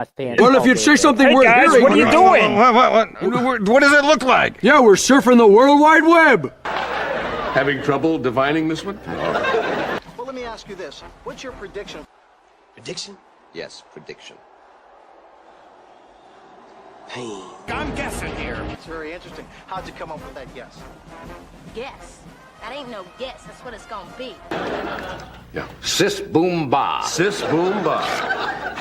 fans. Well, if you'd say something Hey worth guys, hearing. what are you doing? What does it look like? Yeah, we're surfing the World Wide Web. Having trouble divining this one? Well, let me ask you this. What's your prediction? Prediction? Yes, prediction. I'm guessing here. It's very interesting. How'd you come up with that guess? Guess. That ain't no guess. That's what it's gonna be. Yeah. Sis boom ba. Sis boom ba.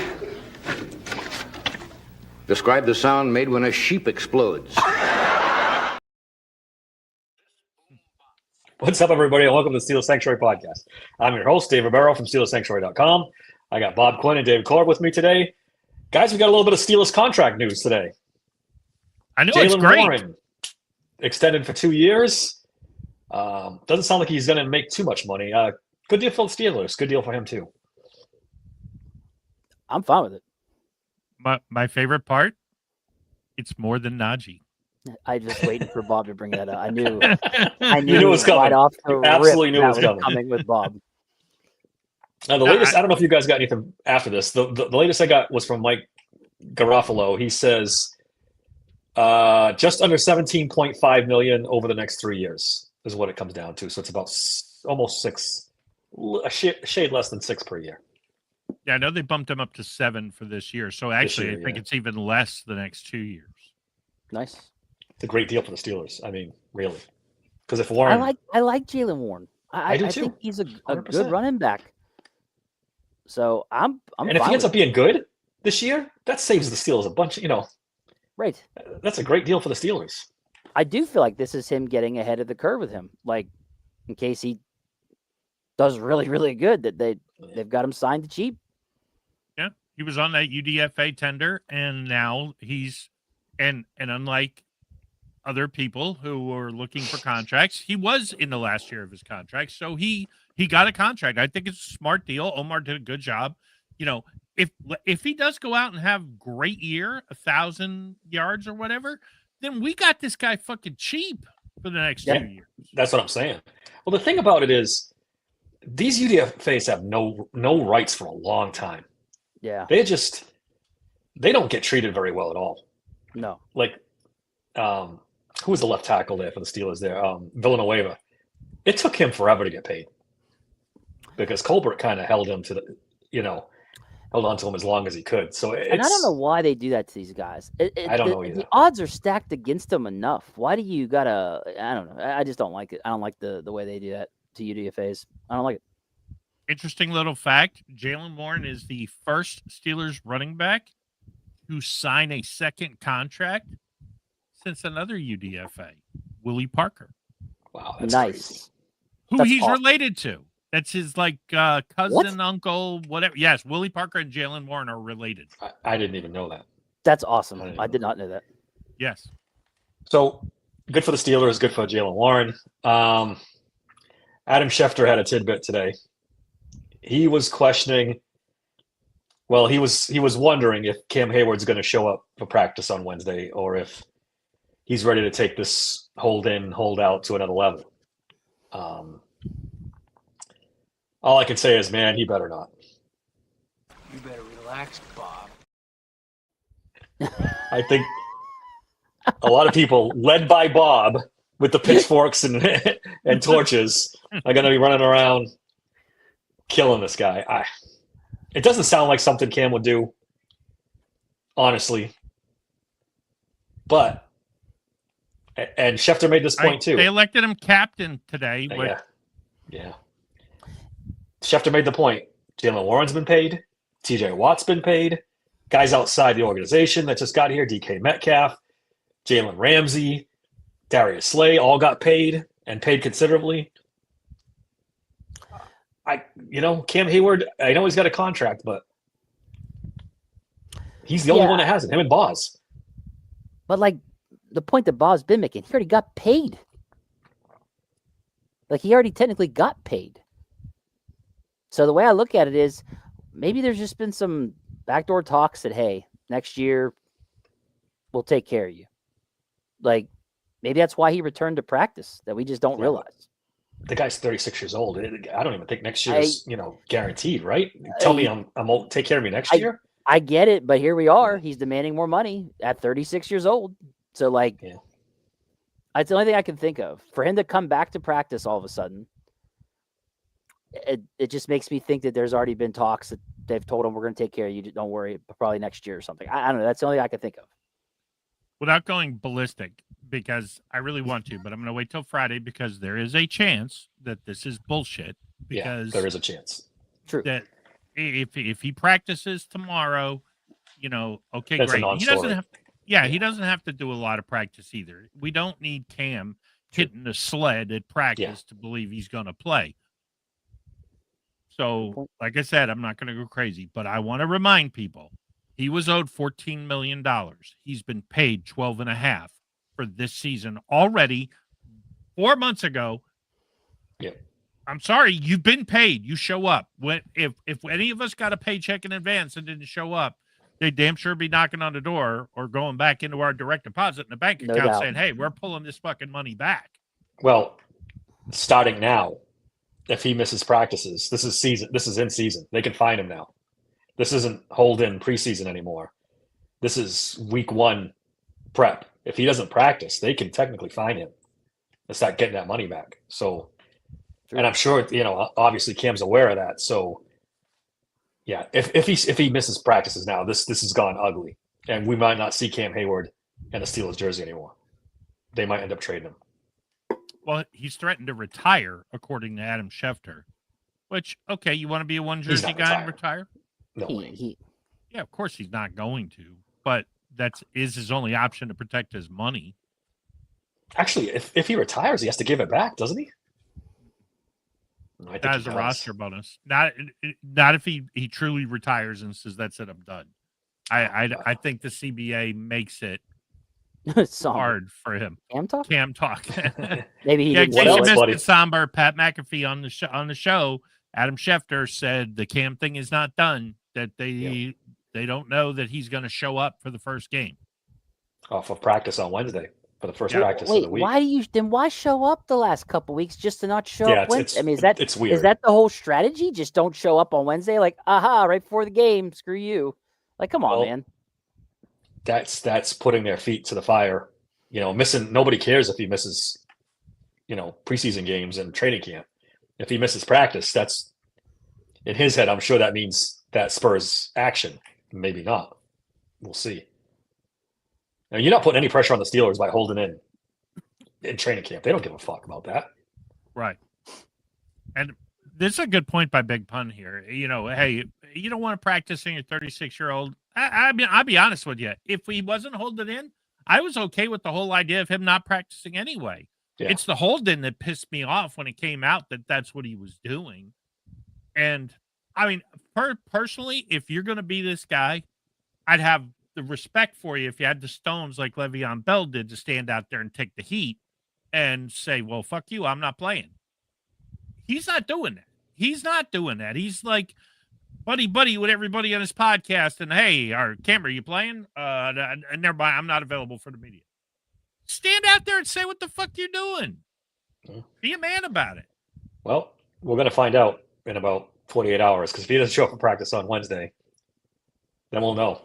Describe the sound made when a sheep explodes. What's up, everybody, and welcome to the Steelers Sanctuary Podcast. I'm your host, David Barrow from SteelersSanctuary.com. I got Bob Quinn and David Korb with me today. Guys, we got a little bit of Steelers contract news today. I know it's Jaylen great. Warren extended for 2 years. Doesn't sound like he's going to make too much money. Good deal for the Steelers. Good deal for him, too. I'm fine with it. My favorite part, it's more than Najee. I just waiting for Bob to bring that up. I knew You knew it was coming. right off the You absolutely rip knew it was that coming. with Bob. Now, the latest, I don't know if you guys got anything after this. The latest I got was from Mike Garofalo. He says just under $17.5 million over the next 3 years is what it comes down to. So it's about almost six, a shade less than six per year. Yeah, I know they bumped him up to 7 for this year. So actually, I think it's even less the next 2 years. Nice. It's a great deal for the Steelers. I mean, really. Because if Warren... I like Jaylen Warren. I do too. think he's a 100%. good running back. So I'm and if he ends up being good this year, that saves the Steelers a bunch, right. That's a great deal for the Steelers. I do feel like this is him getting ahead of the curve with him. Like, in case he does really, really good, that they've got him signed cheap. Yeah, he was on that UDFA tender, and now he's and unlike other people who were looking for contracts, he was in the last year of his contract, so he got a contract. I think it's a smart deal. Omar did a good job. If he does go out and have great year, 1,000 yards or whatever, then we got this guy fucking cheap for the next 2 years. That's what I'm saying. Well, the thing about it is, these UDFAs have no rights for a long time. Yeah. They don't get treated very well at all. No. Like, who was the left tackle there for the Steelers there? Villanueva. It took him forever to get paid because Colbert kind of held on to him as long as he could. So and I don't know why they do that to these guys. I don't know either. The odds are stacked against them enough. Why do you gotta? I don't know. I just don't like it. I don't like the way they do that to UDFAs. I don't like it. Interesting little fact: Jaylen Warren is the first Steelers running back who signed a second contract since another UDFA, Willie Parker. Wow, that's nice. crazy. Who That's he's awesome. related to. That's his cousin, What? uncle, whatever. Yes, Willie Parker and Jaylen Warren are related. I didn't even know that. That's awesome. I I did not know that. Yes. So good for the Steelers, good for Jaylen Warren. Adam Schefter had a tidbit today. He was questioning. Well, he was wondering if Cam Hayward's going to show up for practice on Wednesday, or if he's ready to take this hold in, hold out to another level. All I can say is, man, he better not. You better relax, Bob. I think a lot of people, led by Bob, with the pitchforks and torches, are going to be running around killing this guy. It doesn't sound like something Cam would do, honestly. But, and Schefter made this point too. They elected him captain today. Yeah. Schefter made the point. Jaylen Warren's been paid. TJ Watt's been paid. Guys outside the organization that just got here, DK Metcalf, Jalen Ramsey, Darius Slay, all got paid and paid considerably. Cam Hayward, I know he's got a contract, but he's the only one that has it, him and Boz. But like the point that Bob's been making, he already got paid. Like he already technically got paid. So the way I look at it is maybe there's just been some backdoor talks that, hey, next year we'll take care of you. Like maybe that's why he returned to practice that we just don't realize. The guy's 36 years old. I don't even think next year is, guaranteed, right? Tell me I'm take care of me next year. I get it, but here we are. He's demanding more money at 36 years old. So, like, Yeah. that's the only thing I can think of. For him to come back to practice all of a sudden, it just makes me think that there's already been talks that they've told him, we're going to take care of you. Don't worry, probably next year or something. I don't know. That's the only thing I can think of. Without going ballistic, because I really want to, but I'm going to wait till Friday because there is a chance that this is bullshit. Because there is a chance. True. that if he practices tomorrow, okay, That's a great. He non-story. doesn't have, he doesn't have to do a lot of practice either. We don't need Cam hitting the sled at practice to believe he's going to play. So, like I said, I'm not going to go crazy, but I want to remind people he was owed $14 million. He's been paid $12.5 for this season already 4 months ago. Yeah. I'm sorry, you've been paid. You show up. If any of us got a paycheck in advance and didn't show up, they damn sure be knocking on the door or going back into our direct deposit in the bank No account doubt. saying, hey, we're pulling this fucking money back. Well, starting now, if he misses practices, this is in season. They can fine him now. This isn't hold in preseason anymore. This is week 1 prep. If he doesn't practice, they can technically fine him and start getting that money back. So, and I'm sure, obviously Cam's aware of that. So, yeah, if he misses practices now, this has gone ugly, and we might not see Cam Hayward in the Steelers jersey anymore. They might end up trading him. Well, he's threatened to retire, according to Adam Schefter, which, okay, you want to be a one jersey guy and retire? No way. Yeah, of course he's not going to, but that is his only option to protect his money. Actually, if he retires, he has to give it back, doesn't he? I think That is a roster bonus. Not if he truly retires and says, that's it, I'm done. I think the CBA makes it hard for him. Cam talk. Maybe he didn't. In case you missed it, somber, Pat McAfee on the show, Adam Schefter said the Cam thing is not done. That they don't know that he's going to show up for the first game. For practice on Wednesday for the first practice of the week. Why show up the last couple weeks just to not show up Wednesday? I mean, it's weird. Is that the whole strategy? Just don't show up on Wednesday, like right before the game. Screw you. Like, come on, man. That's putting their feet to the fire. Missing. Nobody cares if he misses, preseason games and training camp. If he misses practice, that's in his head. I'm sure that means that spurs action. Maybe not. We'll see. Now, you're not putting any pressure on the Steelers by holding in training camp. They don't give a fuck about that. Right. And this is a good point by Big Pun here. Hey, you don't want to practice in your 36-year-old. I mean, I'll be honest with you. If he wasn't holding in, I was okay with the whole idea of him not practicing anyway. Yeah. It's the hold in that pissed me off when it came out that that's what he was doing. And I mean, personally, if you're going to be this guy, I'd have the respect for you if you had the stones like Le'Veon Bell did to stand out there and take the heat and say, well, fuck you, I'm not playing. He's not doing that. He's like buddy with everybody on his podcast. And hey, Cam, are you playing? Never mind, I'm not available for the media. Stand out there and say what the fuck you're doing. Be a man about it. Well, we're going to find out in about 48 hours because if he doesn't show up for practice on Wednesday, then we'll know.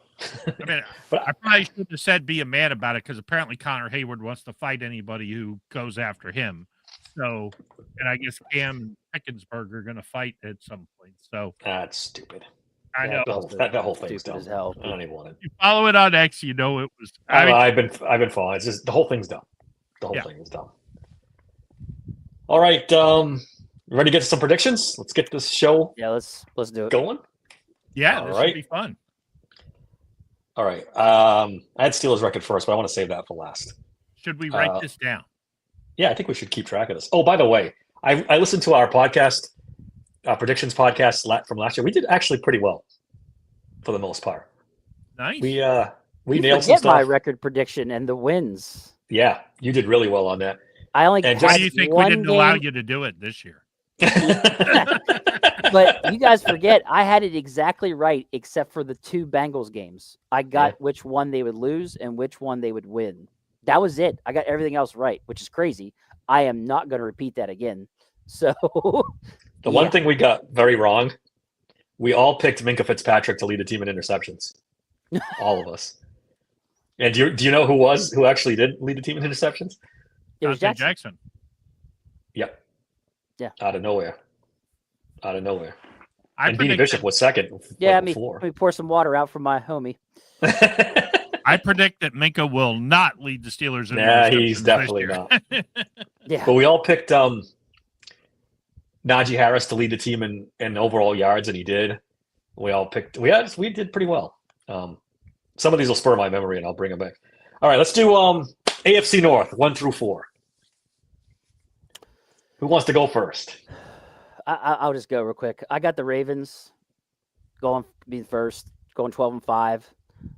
I mean, but I probably should have said be a man about it because apparently Connor Hayward wants to fight anybody who goes after him. So, and I guess Cam and Eckensberg are going to fight at some point. So that's stupid. I know that whole thing's dumb. As hell. I don't even want it. You follow it on X, it was. I've been following. It's just the whole thing's dumb. The whole thing is dumb. All right, ready to get to some predictions? Let's get this show. Yeah, let's do it. Going. Yeah, this will be fun. All right. I had Steelers record first, but I want to save that for last. Should we write this down? Yeah, I think we should keep track of this. Oh, by the way, I listened to our podcast, predictions podcast from last year. We did actually pretty well for the most part. Nice. We you nailed some stuff. My record prediction and the wins. Yeah, you did really well on that. I only. Why do you think we didn't allow you to do it this year? But you guys forget, I had it exactly right except for the 2 Bengals games. I got which one they would lose and which one they would win. That was it. I got everything else right, which is crazy. I am not going to repeat that again. So the one thing we got very wrong we all picked Minka Fitzpatrick to lead the team in interceptions. All of us. And do you know who actually did lead the team in interceptions? It was Dante Jackson. Jackson. Yep. Yeah. Out of nowhere. And Beanie predict Bishop that- was second. Yeah, like let before. me pour some water out for my homie. I predict that Minka will not lead the Steelers in Nah, interceptions he's this definitely year. not. Yeah. But we all picked Najee Harris to lead the team in overall yards, and he did. We all picked. We did pretty well. Some of these will spur my memory, and I'll bring them back. All right, let's do AFC North 1 through 4. Who wants to go first? I'll just go real quick. I got the Ravens going being first, going 12-5.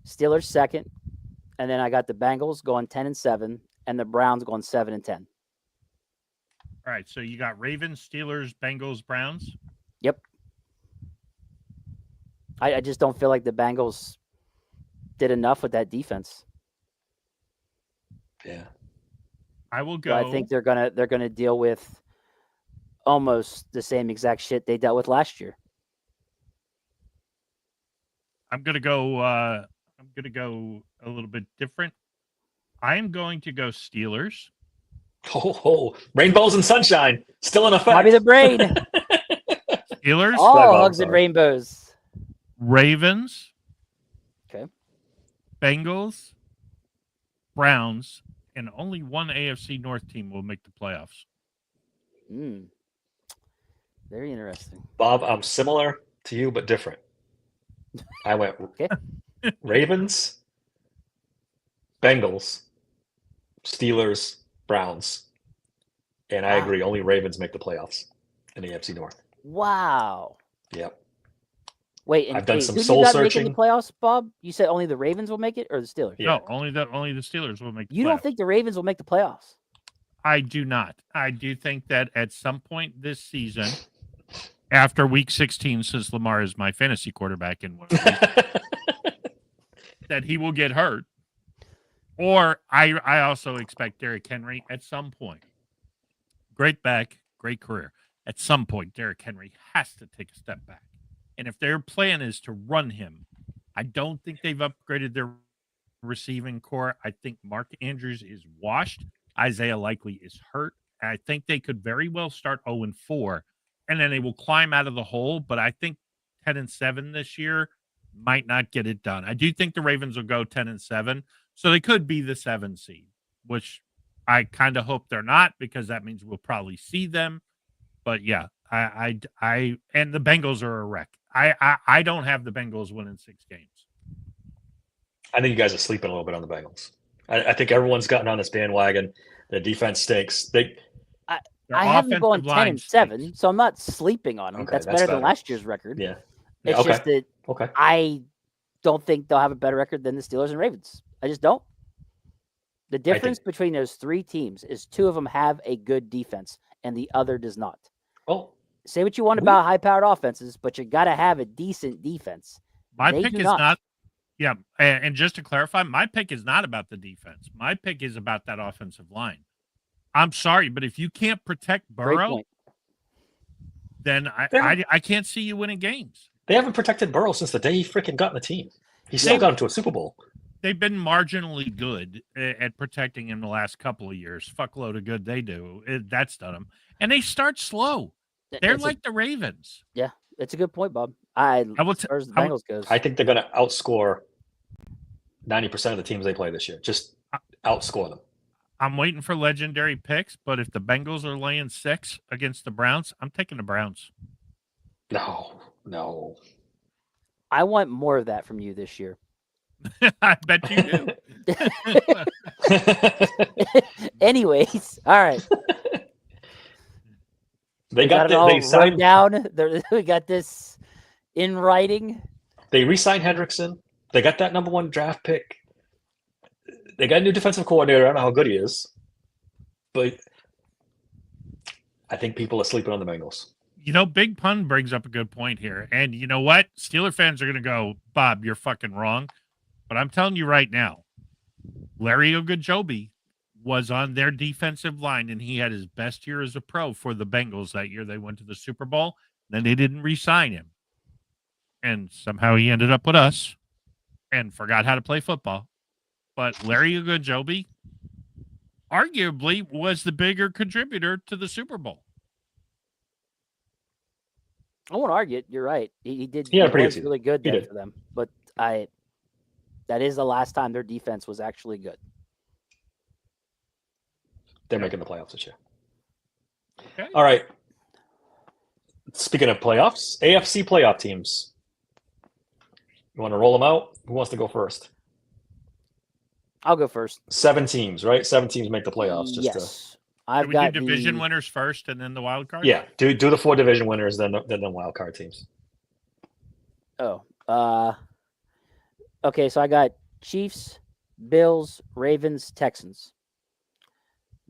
Steelers second, and then I got the Bengals going 10-7, and the Browns going 7-10. All right, so you got Ravens, Steelers, Bengals, Browns. Yep. I just don't feel like the Bengals did enough with that defense. Yeah. I will So go. I think they're gonna deal with almost the same exact shit they dealt with last year. I'm gonna go. I'm gonna go a little bit different. I am going to go Steelers. Rainbows and sunshine still in effect. Bobby the Brain. Steelers, All Bob, hugs and sorry. rainbows. Ravens. Okay. Bengals, Browns, and only one AFC North team will make the playoffs. Very interesting. Bob, I'm similar to you but different. I went Okay. Ravens, Bengals, Steelers, Browns, and I Wow. agree. Only Ravens make the playoffs in the AFC North. Wow. Yep. Wait, and I've done some who do you soul got making searching. the playoffs, Bob? You said only the Ravens will make it, or the Steelers? Yeah. No, only the Steelers will make the You playoffs. don't think the Ravens will make the playoffs? I do not. I do think that at some point this season, after week 16, since Lamar is my fantasy quarterback in one week, that he will get hurt. Or I also expect Derrick Henry at some point. Great back, great career. At some point, Derrick Henry has to take a step back. And if their plan is to run him, I don't think they've upgraded their receiving core. I think Mark Andrews is washed. Isaiah Likely is hurt. I think they could very well start 0-4, and then they will climb out of the hole. But I think 10-7 this year might not get it done. I do think the Ravens will go 10-7, so they could be the 7 seed, which I kind of hope they're not, because that means we'll probably see them. But yeah, I and the Bengals are a wreck. I don't have the Bengals winning 6 games. I think you guys are sleeping a little bit on the Bengals. I think everyone's gotten on this bandwagon. The defense stinks. Their I haven't offensive gone line 10-7, stinks. so I'm not sleeping on them. Okay, that's that's better than better. last year's record. Yeah. It's okay. just that Okay. I don't think they'll have a better record than the Steelers and Ravens. I just don't. The difference between those 3 teams is 2 of them have a good defense and the other does not. Oh, Say what you want about high-powered offenses, but you got to have a decent defense. My They pick do is not. not. Yeah, and just to clarify, my pick is not about the defense. My pick is about that offensive line. I'm sorry, but if you can't protect Great Burrow, point. then I can't see you winning games. they haven't protected Burrow since the day he freaking got in the team. He still got him to a Super Bowl. They've been marginally good at protecting him the last couple of years. Fuckload of good they do. That's done them. And they start slow. They're It's like the Ravens. it's a good point, Bob. As I will far as the I will- Bengals goes. I think they're going to outscore 90% of the teams they play this year. Just outscore them. I'm waiting for legendary picks, but if the Bengals are laying 6 against the Browns, I'm taking the Browns. No. I want more of that from you this year. I bet you do. Anyways, all right. They got got it all they run signed. down. We got this in writing. They re-signed Hendrickson. They got that number 1 draft pick. They got a new defensive coordinator. I don't know how good he is, but I think people are sleeping on the Bengals. You know, Big Pun brings up a good point here. And you know what? Steeler fans are going to go, Bob, you're fucking wrong. But I'm telling you right now, Larry Ogunjobi was on their defensive line, and he had his best year as a pro for the Bengals that year. They went to the Super Bowl. Then they didn't re-sign him. and somehow he ended up with us and forgot how to play football. But Larry Ogunjobi arguably was the bigger contributor to the Super Bowl. I won't argue it. You're right. He did. He had a He pretty good was season. really good He then did. for them. But that is the last time their defense was actually good. They're making the playoffs this year. Okay. All right. Speaking of playoffs, AFC playoff teams. You want to roll them out? Who wants to go first? I'll go first. 7 teams, right? 7 teams make the playoffs. Just Yes. Should I've we got do division the, winners first and then the wild card? yeah. Do the 4 division winners, then the wild card teams. Okay, so I got Chiefs, Bills, Ravens, Texans.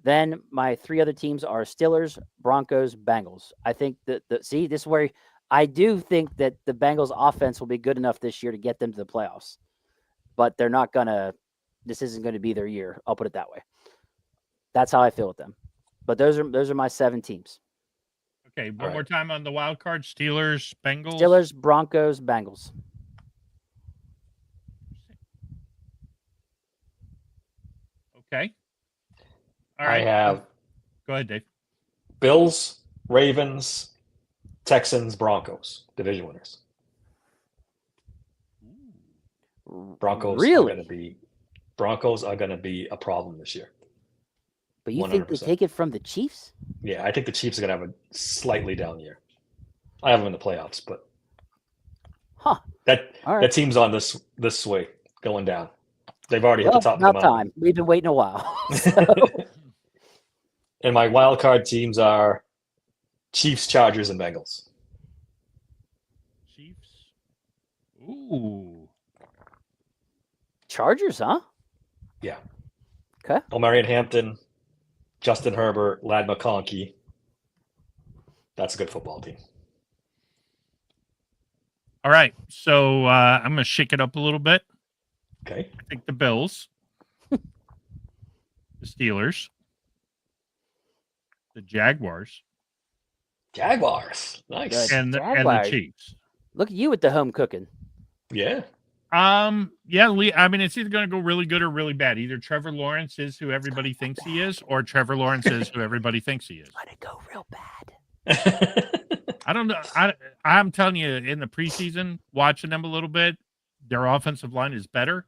Then my 3 other teams are Steelers, Broncos, Bengals. I think that this is where I do think that the Bengals offense will be good enough this year to get them to the playoffs. But they're not gonna. This isn't going to be their year. I'll put it that way. That's how I feel with them. But those are my 7 teams. Okay, one All right. more time on the wild card: Steelers, Bengals. Steelers, Broncos, Bengals. Okay. All I right. have Go ahead, Dave. Bills, Ravens, Texans, Broncos, division winners. Broncos Really? are going to be a problem this year. But you think they 100%. take it from the Chiefs? Yeah, I think the Chiefs are going to have a slightly down year. I have them in the playoffs, but Huh. that All right. that team's on this way going down. They've already hit Well, the top of the about mountain. time. We've been waiting a while. And my wild card teams are Chiefs, Chargers, and Bengals. Chiefs. Ooh. Chargers, huh? Yeah. Okay. Omarion Hampton, Justin Herbert, Lad McConkey. That's a good football team. All right. So I'm going to shake it up a little bit. Okay. I think the Bills, the Steelers, the Jaguars, Jaguars. Nice. Good. and the Jaguars. Chiefs. Look at you with the home cooking. Yeah. Yeah, I mean, it's either going to go really good or really bad. Either Trevor Lawrence is who everybody thinks he is, or Trevor Lawrence is who everybody thinks he is. Let it go real bad. I don't know. I'm telling you, in the preseason, watching them a little bit, their offensive line is better.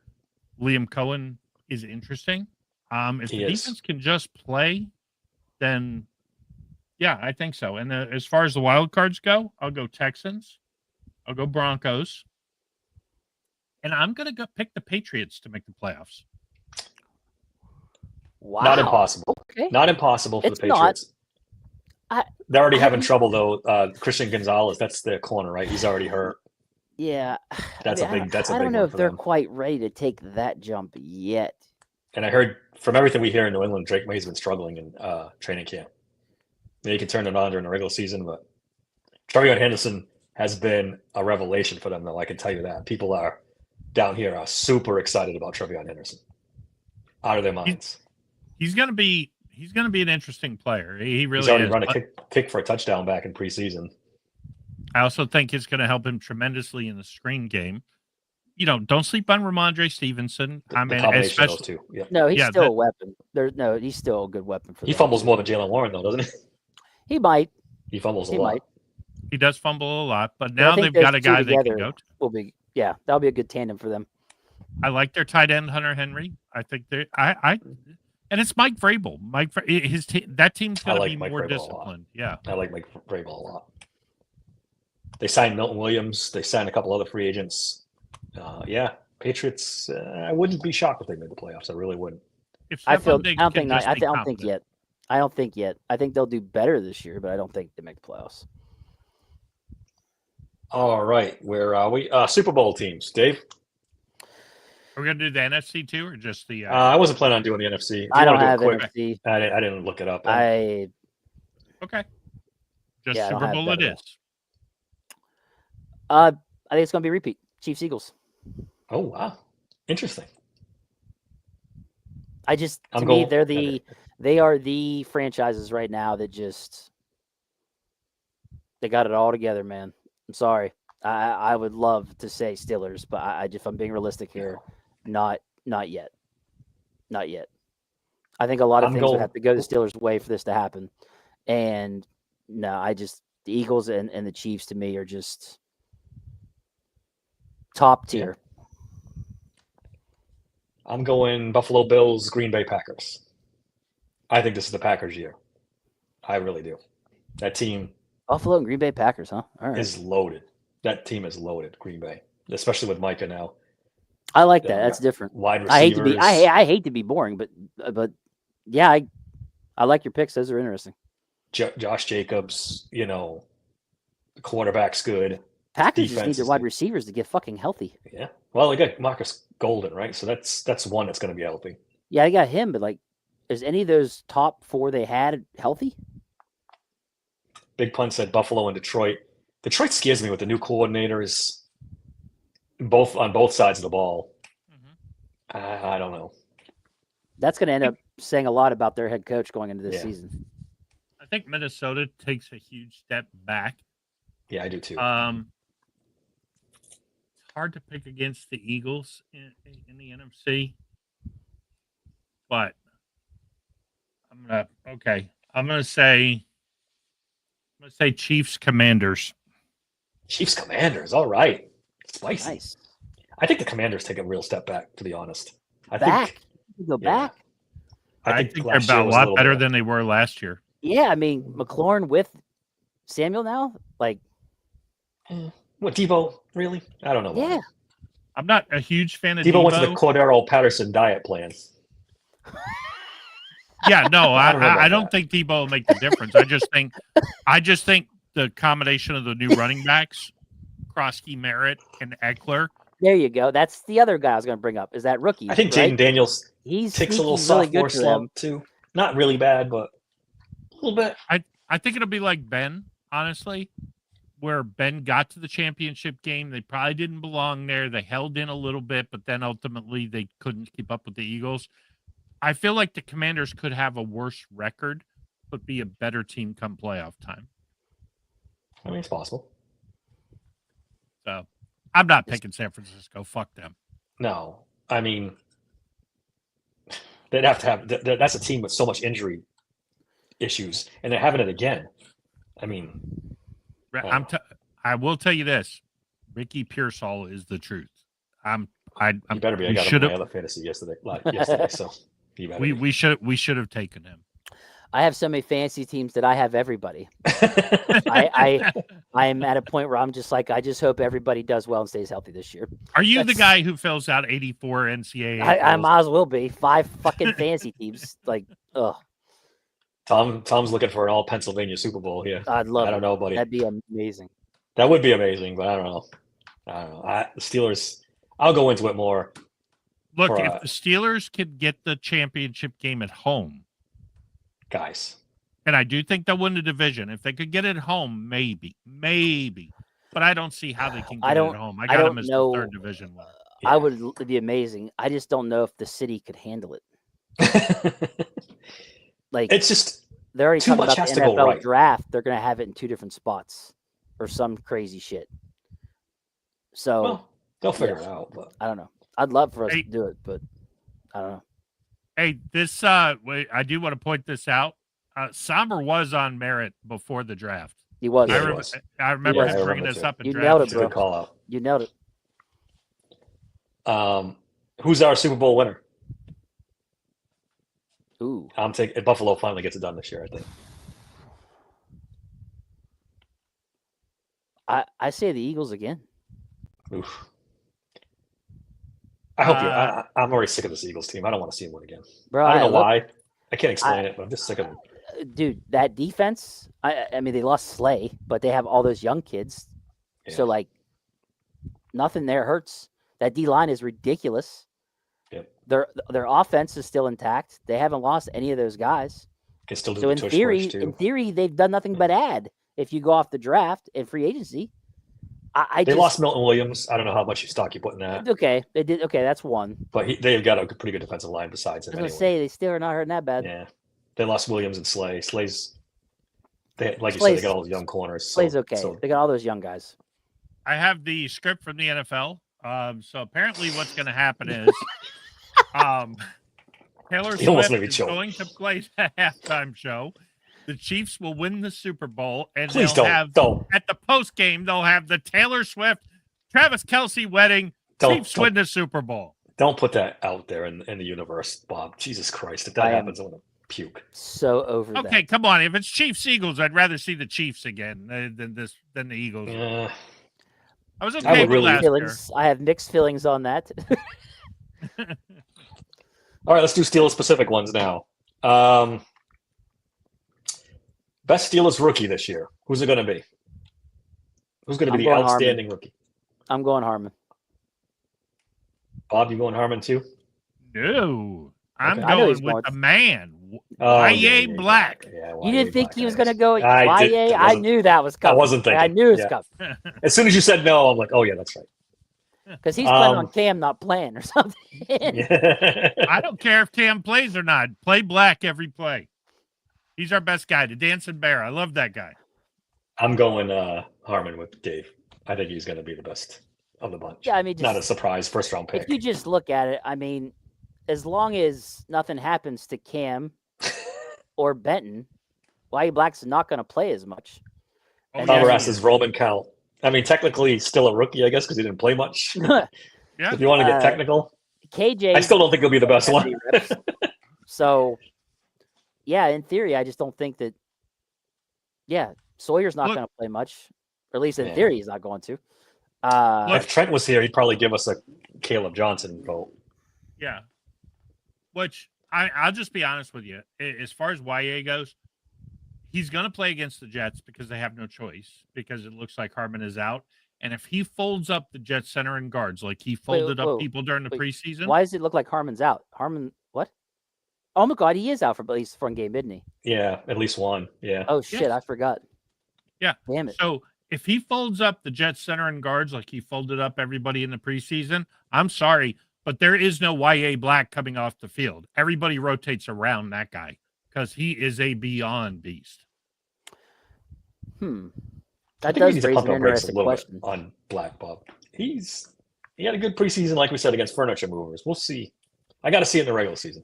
Liam Cohen is interesting. If He the is. defense can just play, then yeah, I think so. And as far as the wild cards go, I'll go Texans, I'll go Broncos, and I'm gonna go pick the Patriots to make the playoffs. Wow. Not impossible. Okay. Not impossible for It's the not. Patriots. They're already I having don't- trouble though. Christian Gonzalez, that's their corner, right? He's already hurt. Yeah. That's I mean, a big. That's a I big don't know one if for they're them. quite ready to take that jump yet. And I heard from everything we hear in New England, Drake May's been struggling in training camp. Maybe he can turn it on during the regular season, but Trevion Henderson has been a revelation for them, though. I can tell you that. People are down here are super excited about Trevion Henderson. Out of their minds. He's gonna be an interesting player. He really He's already is. run a kick for a touchdown back in preseason. I also think it's going to help him tremendously in the screen game. You know, don't sleep on Ramondre Stevenson. I The mean, combination of those especially two. Yeah. No, he's Yeah, still that- a weapon. He's still a good weapon for He them. fumbles more than Jaylen Warren, though, doesn't he? He might. He fumbles a He lot. might. he does fumble a lot, but But I now think they've got those a two guy they can together go to. Will be that'll be a good tandem for them. I like their tight end Hunter Henry. I think and it's Mike Vrabel. That team's going to like be Mike more Vrabel a lot. disciplined. Yeah. I like Mike Vrabel a lot. They signed Milton Williams. They signed a couple other free agents. Yeah, Patriots. I wouldn't be shocked if they made the playoffs. I really wouldn't. If I Stephon Diggs don't can think. just I be don't think competent. yet. I don't think yet. I think they'll do better this year, but I don't think they make the playoffs. All right, where are we? Super Bowl teams, Dave. Are we going to do the NFC too, or just the? I wasn't planning on doing the NFC. If you I don't wanna do it have quick, NFC. I didn't look it up. Okay. Just Yeah, I don't Super have Bowl that it at all. is. I think it's going to be a repeat. Chiefs Eagles. Oh wow, interesting. I just I'm to me going- they are the franchises right now that just they got it all together, man. I'm sorry. I would love to say Steelers, but if I'm being realistic here, not yet. Not yet. I think a lot of things would have to go the Steelers' way for this to happen. And no, the Eagles and the Chiefs to me are just top tier. I'm going Buffalo Bills, Green Bay Packers. I think this is the Packers' year. I really do. That team Buffalo and Green Bay Packers, huh? All right. is loaded. That team is loaded, Green Bay, especially with Micah now. I like that. That's different. Wide receivers. I hate to be boring, but yeah, I like your picks. Those are interesting. Josh Jacobs, the quarterback's good. Packers just need their wide receivers to get fucking healthy. Yeah. Well, they got Marcus Golden, right? So that's one that's going to be healthy. Yeah, I got him, but is any of those top 4 they had healthy? Big Pun said Buffalo and Detroit. Detroit scares me with the new coordinators, on both sides of the ball. Mm-hmm. I don't know. That's going to end up saying a lot about their head coach going into this season. I think Minnesota takes a huge step back. Yeah, I do too. It's hard to pick against the Eagles in the NFC, but I'm gonna say Chiefs Commanders. Chiefs Commanders, all right, spicy. Nice. I think the Commanders take a real step back, to be honest. Go Yeah. back. I think they're about a lot better than they were last year. Yeah, I mean McLaurin with Samuel now, What, Debo? Really? I don't know. Yeah. I'm not a huge fan of Debo went to the Cordero Patterson diet plan. Yeah, no, I don't think Debo will make the difference. I just think the combination of the new running backs, Krosky, Merritt, and Eckler. There you go. That's the other guy I was going to bring up. Is that rookie? I think Jaden Daniels He's takes a little really sophomore slump too. Not really bad, but a little bit. I think it'll be like Ben, honestly, where Ben got to the championship game. They probably didn't belong there. They held in a little bit, but then ultimately they couldn't keep up with the Eagles. I feel like the Commanders could have a worse record, but be a better team come playoff time. I mean, it's possible. So I'm not picking San Francisco. Fuck them. No, I mean, they'd have to have. That's a team with so much injury issues, and they're having it again. I mean, I will tell you this: Ricky Pearsall is the truth. You better be. I got him on my other fantasy yesterday. So we should have taken him. I have so many fantasy teams that I have everybody. I am at a point where I'm just like, I just hope everybody does well and stays healthy this year. Are you the guy who fills out 84 NCAA? I might as well be 5 fucking fantasy teams. Ugh. Tom's looking for an all Pennsylvania Super Bowl here. I'd love it. I don't know, buddy. That'd be amazing. That would be amazing, but I don't know. The Steelers. I'll go into it more. Look, if the Steelers could get the championship game at home, guys, and I do think they'll win the division. If they could get it at home, maybe, but I don't see how they can get it at home. I got them as the third division winner. I would it'd be amazing. I just don't know if the city could handle it. It's just they're already too talking much about has the to go NFL right. draft. They're going to have it in 2 different spots or some crazy shit. So they'll figure it out. But I don't know. I'd love for us to do it, but I don't know. Hey, this I do want to point this out. Somber was on Merritt before the draft. He was. I remember him bringing this up in you draft. Nailed it, bro. Good call out. You nailed it. Who's our Super Bowl winner? Ooh. I'm taking Buffalo finally gets it done this year, I think. I say the Eagles again. Oof. I hope I'm already sick of this Eagles team. I don't want to see them win again. Bro, I don't know why. I can't explain it, but I'm just sick of them. Dude, that defense, I mean, they lost Slay, but they have all those young kids. Yeah. So, nothing there hurts. That D-line is ridiculous. Yep. Their offense is still intact. They haven't lost any of those guys. Can still do so in theory, they've done nothing but add if you go off the draft and free agency. They lost Milton Williams. I don't know how much stock you put in that. Okay, they did. Okay, that's one. But they've got a pretty good defensive line besides him. I was gonna say they still are not hurting that bad. Yeah, they lost Williams and Slay. Slay's, like you said, they got all those young corners. Slay's okay. So they got all those young guys. I have the script from the NFL. So apparently, what's going to happen is, Taylor You almost Swift made me is choke. going to play the halftime show. The Chiefs will win the Super Bowl, and Please they'll don't. have Don't. at the post game they'll have the Taylor Swift, Travis Kelce wedding. Chiefs win the Super Bowl. Don't put that out there in the universe, Bob. Jesus Christ. If that happens, I'm going to puke. So over that. Okay, come on. If it's Chiefs Eagles, I'd rather see the Chiefs again than the Eagles. I was okay with last year. I have mixed feelings on that. All right, let's do Steelers specific ones now. Best Steelers rookie this year. Who's it going to be? Who's going to be the outstanding rookie? I'm going Harmon. Bob, you going Harmon too? No. I'm Okay. going with the man. Y.A. Black. Yeah, You didn't think he was going to go I YA? I knew that was coming. I wasn't thinking. I knew it was Yeah. coming. As soon as you said no, I'm like, oh yeah, that's right. Because he's planning on Cam not playing or something. I don't care if Cam plays or not. Play Black every play. He's our best guy, the dancing bear. I love that guy. I'm going Harmon with Dave. I think he's going to be the best of the bunch. Yeah, I mean, just, not a surprise first round pick. if you just look at it, I mean, as long as nothing happens to Cam or Benton, Y.A. Black's not going to play as much. Power ass is Roman count. I mean, technically, he's still a rookie, I guess, because he didn't play much. Yeah. If you want to get technical, KJ. I still don't think he'll be the best one. So, yeah, in theory, I just don't think that. Yeah, Sawyer's not going to play much, or at least in theory, he's not going to. If Trent was here, he'd probably give us a Caleb Johnson vote. Yeah. Which I'll just be honest with you. As far as YA goes, he's going to play against the Jets because they have no choice, because it looks like Harmon is out. And if he folds up the Jets center and guards like he folded up people during the preseason. Why does it look like Harmon's out? Harmon, what? Oh my God, he is out for at least one game, isn't he? Yeah, at least one. Yeah. Oh shit, I forgot. Yeah. Damn it. So if he folds up the Jets center and guards like he folded up everybody in the preseason, I'm sorry, but there is no YA Black coming off the field. Everybody rotates around that guy because he is a beyond beast. That does raise an interesting question on Black, Bob. He had a good preseason, like we said, against furniture movers. We'll see. I got to see it in the regular season.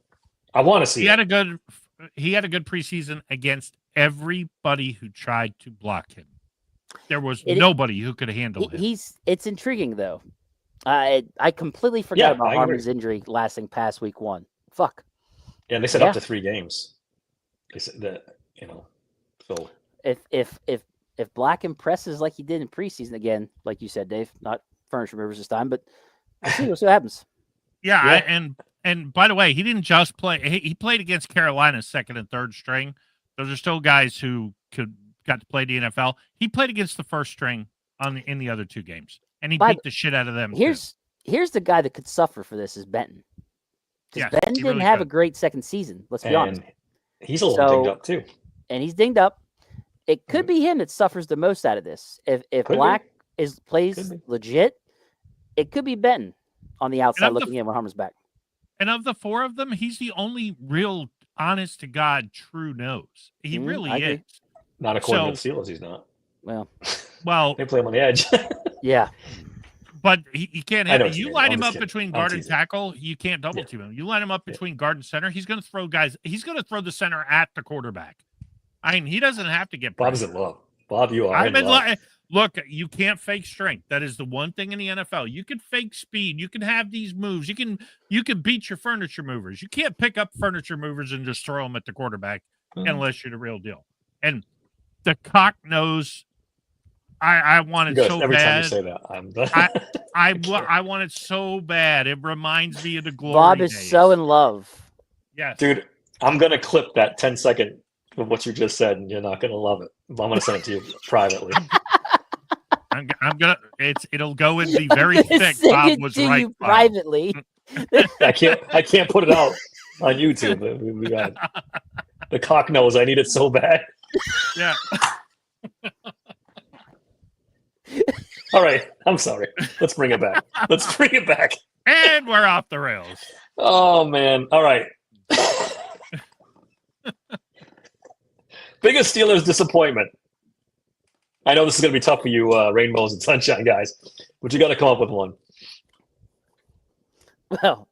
I want to see. He had a good preseason against everybody who tried to block him. There was nobody who could handle him. It's intriguing though. I completely forgot about Harmon's injury lasting past week 1. Fuck. Yeah, and they said up to 3 games. They said that, so if Black impresses like he did in preseason again, like you said, Dave, not furniture movers this time, but we'll see what happens. Yeah. And by the way, he didn't just play. He played against Carolina's second and third string. Those are still guys who got to play the NFL. He played against the first string in the other 2 games, and he beat the shit out of them. Here's the guy that could suffer for this is Benton. Because Benton didn't have a great second season. Let's be honest. He's a little dinged up too. And he's dinged up. It could be him that suffers the most out of this. If Black plays legit, it could be Benton on the outside looking in when Harmon's back. And of the 4 of them, he's the only real, honest to God, true nose. He really is. Not according to the Steelers, he's not. Well, they play him on the edge. Yeah. But he can't have you line him up between guard and tackle, you can't double team him. You line him up between guard and center, he's going to throw guys. He's going to throw the center at the quarterback. I mean, he doesn't have to get. Bob's in love. Bob, you are. Look, you can't fake strength. That is the one thing in the NFL. You can fake speed. You can have these moves. You can beat your furniture movers. You can't pick up furniture movers and just throw them at the quarterback unless you're the real deal. And the cock nose. I want it so every bad. Every time you say that, I want it so bad. It reminds me of the glory Bob is days. so in love. Yes. Dude, I'm gonna clip that 10-second of what you just said, and you're not gonna love it. I'm gonna send it to you privately. I'm gonna. It'll go in the very thick. Bob was right. You privately. I can't put it out on YouTube. We got the cock nose. I need it so bad. Yeah. All right. I'm sorry. Let's bring it back. And we're off the rails. Oh man. All right. Biggest Steelers disappointment. I know this is going to be tough for you, rainbows and sunshine guys, but you got to come up with one. Well,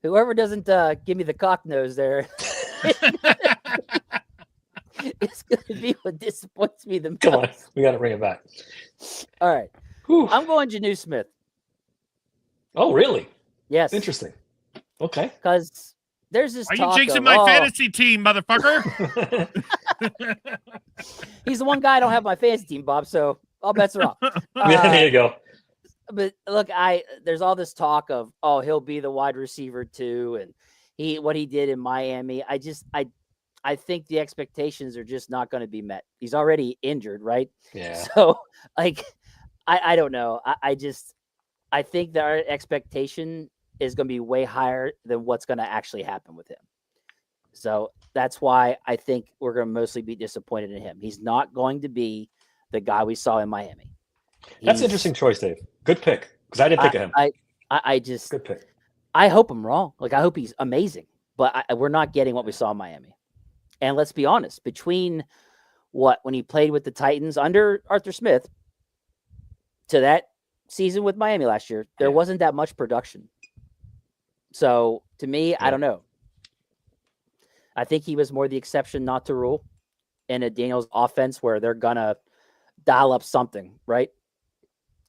whoever doesn't give me the cock nose there, it's going to be what disappoints me the most. Come on, we got to bring it back. All right. Whew. I'm going Janu Smith. Oh, really? Yes. Interesting. Okay. Because there's this Are you talk jinxing of, my fantasy team, motherfucker? he's the one guy I don't have my fantasy team, Bob, so all bets are off. Yeah, there you go. But look, there's all this talk of, oh, he'll be the wide receiver too, and what he did in Miami. I think the expectations are just not going to be met. He's already injured, right? Yeah. So like, I don't know. I think that our expectation is going to be way higher than what's going to actually happen with him. So that's why I think we're going to mostly be disappointed in him. He's not going to be the guy we saw in Miami. That's an interesting choice, Dave. Good pick, because I didn't think of him. I just Good pick. I hope I'm wrong. Like, I hope he's amazing, but we're not getting what we saw in Miami. And let's be honest, between when he played with the Titans under Arthur Smith to that season with Miami last year, there wasn't that much production. So to me, I don't know. I think he was more the exception, not the rule, in a Daniels offense where they're gonna dial up something, right?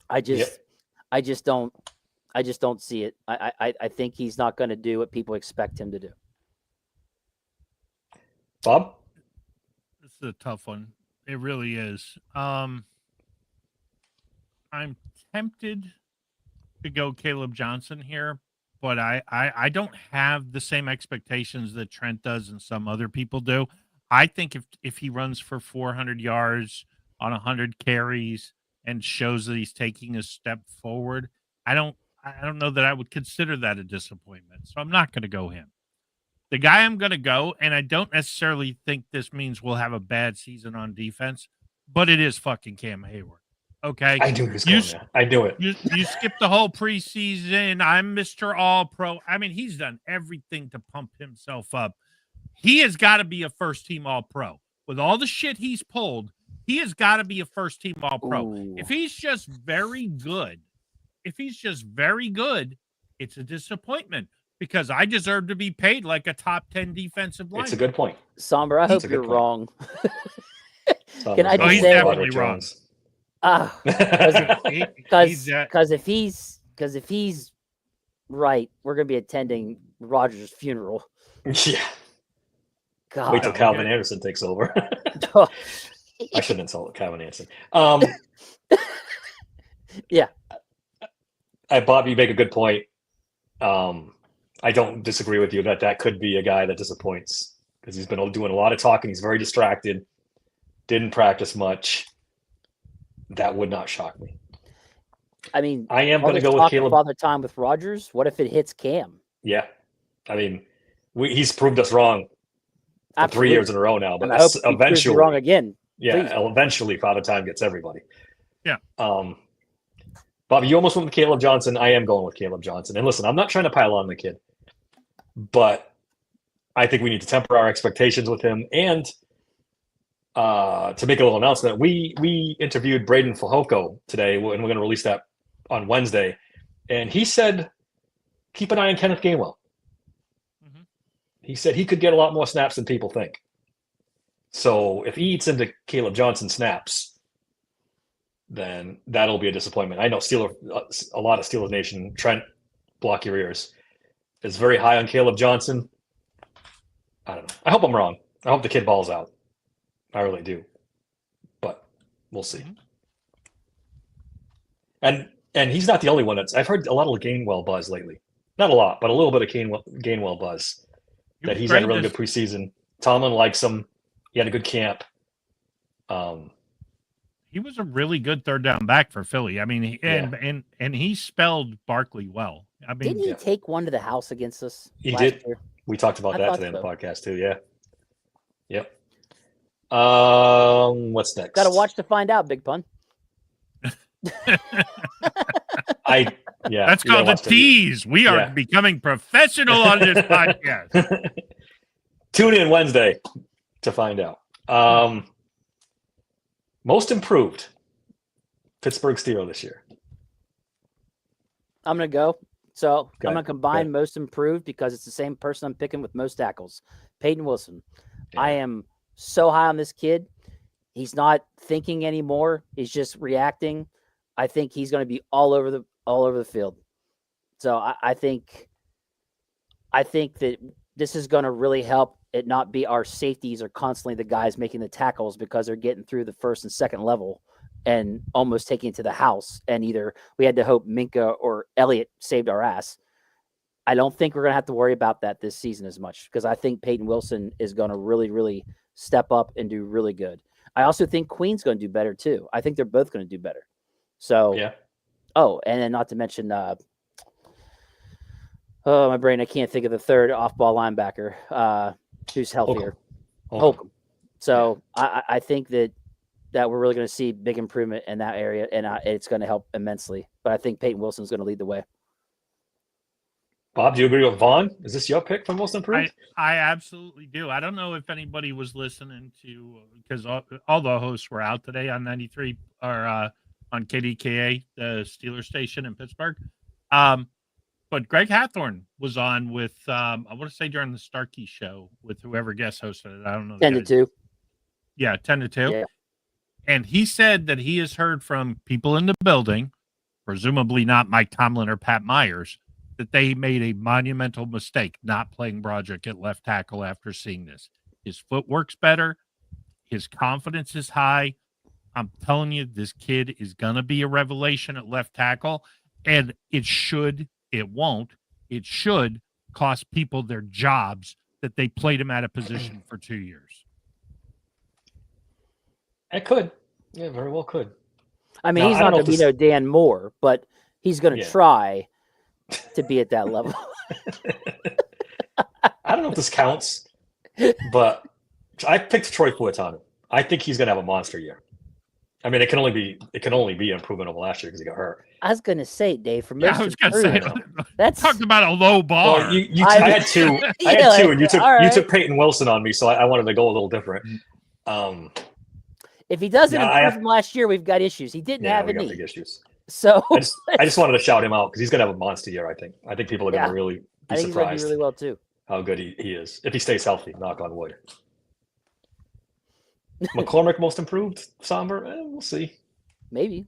I just don't see it. I think he's not going to do what people expect him to do. Bob? This is a tough one. It really is. I'm tempted to go Caleb Johnson here, but I don't have the same expectations that Trent does and some other people do. I think if he runs for 400 yards on 100 carries and shows that he's taking a step forward, I don't know that I would consider that a disappointment. So I'm not going to go him. The guy I'm going to go, and I don't necessarily think this means we'll have a bad season on defense, but it is fucking Cam Hayward. Okay, I knew he was going there. I knew it. You skipped the whole preseason. I'm Mr. All-Pro. I mean, he's done everything to pump himself up. He has got to be a first-team All-Pro. With all the shit he's pulled, he has got to be a first-team All-Pro. Ooh. If he's just very good, it's a disappointment because I deserve to be paid like a top 10 defensive lineman. It's a good point. Somber, I hope you're wrong. Can I just he's say definitely wrong. Because if he's right, we're gonna be attending Rogers' funeral. Yeah. God. Wait till Calvin Anderson takes over. I shouldn't insult Calvin Anderson. Yeah. Bob, you make a good point. I don't disagree with you that could be a guy that disappoints because he's been doing a lot of talking. He's very distracted. Didn't practice much. That would not shock me. I mean, I am going to go with Caleb. Father time with Rogers. What if it hits Cam? Yeah, I mean, he's proved us wrong for 3 years in a row now. But I hope eventually, wrong again. Yeah, Please. eventually, Father Time gets everybody. Yeah. Bob, you almost went with Caleb Johnson. I am going with Caleb Johnson. And listen, I'm not trying to pile on the kid, but I think we need to temper our expectations with him. And to make a little announcement, we interviewed Braden Fajoko today, and we're going to release that on Wednesday. And he said, keep an eye on Kenneth Gainwell. Mm-hmm. He said he could get a lot more snaps than people think. So if he eats into Caleb Johnson snaps, then that'll be a disappointment. I know a lot of Steelers Nation, Trent, block your ears, is very high on Caleb Johnson. I don't know. I hope I'm wrong. I hope the kid balls out. I really do. But we'll see. And he's not the only one. I've heard a lot of Gainwell buzz lately. Not a lot, but a little bit of Gainwell buzz. That he's had a really good preseason. Tomlin likes him. He had a good camp. He was a really good third down back for Philly. I mean, and he spelled Barkley well. I mean, didn't he take one to the house against us? He did. Year? We talked about that today in the so. podcast too. Yeah. Yep. What's next? Got to watch to find out. Big pun. That's called a tease. We are becoming professional on this podcast. Tune in Wednesday to find out. Most improved Pittsburgh Steelers this year. I'm going to go. So Go I'm going ahead. to combine Go ahead. most improved because it's the same person I'm picking with most tackles. Peyton Wilson. I am so high on this kid. He's not thinking anymore. He's just reacting. I think he's going to be all over the field. So I think that this is going to really help it not be our safeties are constantly the guys making the tackles because they're getting through the first and second level and almost taking it to the house. And either we had to hope Minka or Elliott saved our ass. I don't think we're going to have to worry about that this season as much because I think Peyton Wilson is going to really, really step up and do really good. I also think Queen's going to do better too. I think they're both going to do better. So, Yeah. Oh, and then not to mention, my brain, I can't think of the third off-ball linebacker who's healthier. Holcomb. So I think that we're really going to see big improvement in that area, and it's going to help immensely. But I think Peyton Wilson is going to lead the way. Bob, do you agree with Vaughn? Is this your pick for most improved? I absolutely do. I don't know if anybody was listening to because all the hosts were out today on 93 or on KDKA, the Steelers station in Pittsburgh. But Greg Hathorn was on with I want to say during the Starkey show with whoever guest hosted it. I don't know. 10-2. Yeah, 10-2. Yeah. And he said that he has heard from people in the building, presumably not Mike Tomlin or Pat Myers, that they made a monumental mistake not playing Broderick at left tackle after seeing this. His footwork's better. His confidence is high. I'm telling you, this kid is going to be a revelation at left tackle. And it should cost people their jobs that they played him at a position for 2 years. It could. Yeah, very well could. I mean, Now, he's I not don't going know to be no Dan Moore, but he's going to try to be at that level. I don't know if this counts, but I picked Troy Fuatano. I think he's going to have a monster year. I mean, it can only be an improvement over last year because he got hurt. I was going to say, Dave, for most I was going to say, that's talked about a low bar. Well, I had two. I had two, and you took Peyton Wilson on me, so I wanted to go a little different. If he doesn't improve from last year, we've got issues. He didn't have any big issues. So I just wanted to shout him out because he's going to have a monster year. I think people are going to really be surprised. He's going to do really well too. How good he is if he stays healthy. Knock on wood. McCormick most improved, somber. We'll see. Maybe.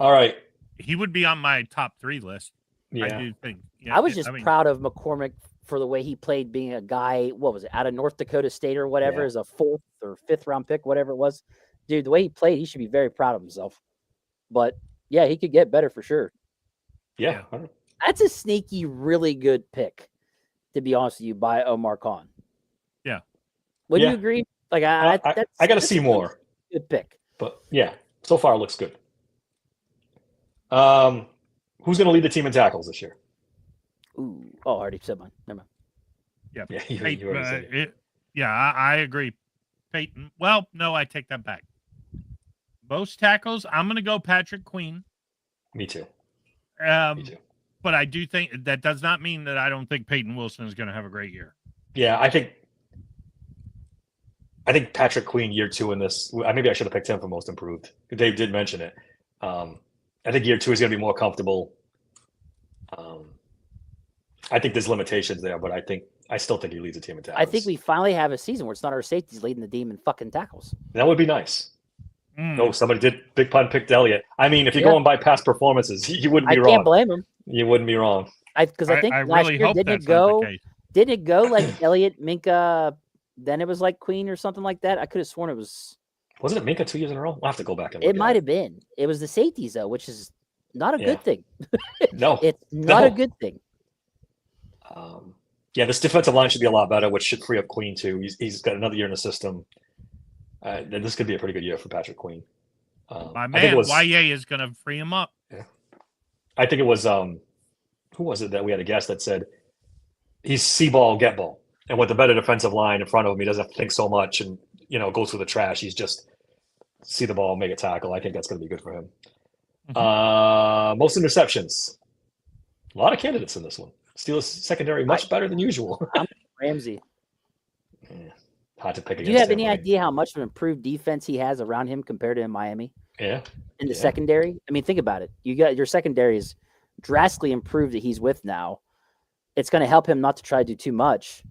All right. He would be on my top 3 list. Yeah. I do think. Yeah, I was just proud of McCormick for the way he played, being a guy, what was it, out of North Dakota State or whatever, as a 4th or 5th round pick, whatever it was. Dude, the way he played, he should be very proud of himself. But yeah, he could get better for sure. Yeah. That's a sneaky, really good pick, to be honest with you, by Omar Khan. Yeah. Would you agree? Like I got to see more. Good pick. But yeah, so far it looks good. Who's going to lead the team in tackles this year? Ooh, I already said mine. Never mind. Yeah, you already said it. I agree. Peyton. Well, no, I take that back. Most tackles, I'm going to go Patrick Queen. Me too. Me too. But I do think that does not mean that I don't think Peyton Wilson is going to have a great year. Yeah, I think Patrick Queen year 2 in this. Maybe I should have picked him for most improved. Dave did mention it. I think year 2 is going to be more comfortable. I think there's limitations there, but I still think he leads the team in tackles. I think we finally have a season where it's not our safeties leading the team in fucking tackles. That would be nice. No, somebody did. Big Pun picked Elliott. I mean, if you're going by past performances, you wouldn't be wrong. I can't blame him. You wouldn't be wrong. Because I think last really year didn't it go like Elliott, Minka, then it was like Queen or something like that? I could have sworn it was. Wasn't it Minka 2 years in a row? We'll have to go back and look. It might have been. It was the safeties though, which is not a good thing. No, it's not a good thing. This defensive line should be a lot better, which should free up Queen too. He's got another year in the system. This could be a pretty good year for Patrick Queen. My man, YA is going to free him up. Yeah. I think it was who was it that we had a guest that said he's see ball, get ball. And with the better defensive line in front of him, he doesn't have to think so much and goes through the trash. He's just see the ball, make a tackle. I think that's going to be good for him. Most interceptions. A lot of candidates in this one. Steelers secondary much better than usual. Ramsey. Yeah. hard to pick Do against you have him, any right? idea how much of an improved defense he has around him compared to in Miami Yeah. in the Yeah. secondary? I mean, think about it. You got your secondary is drastically improved that he's with now. It's going to help him not to try to do too much.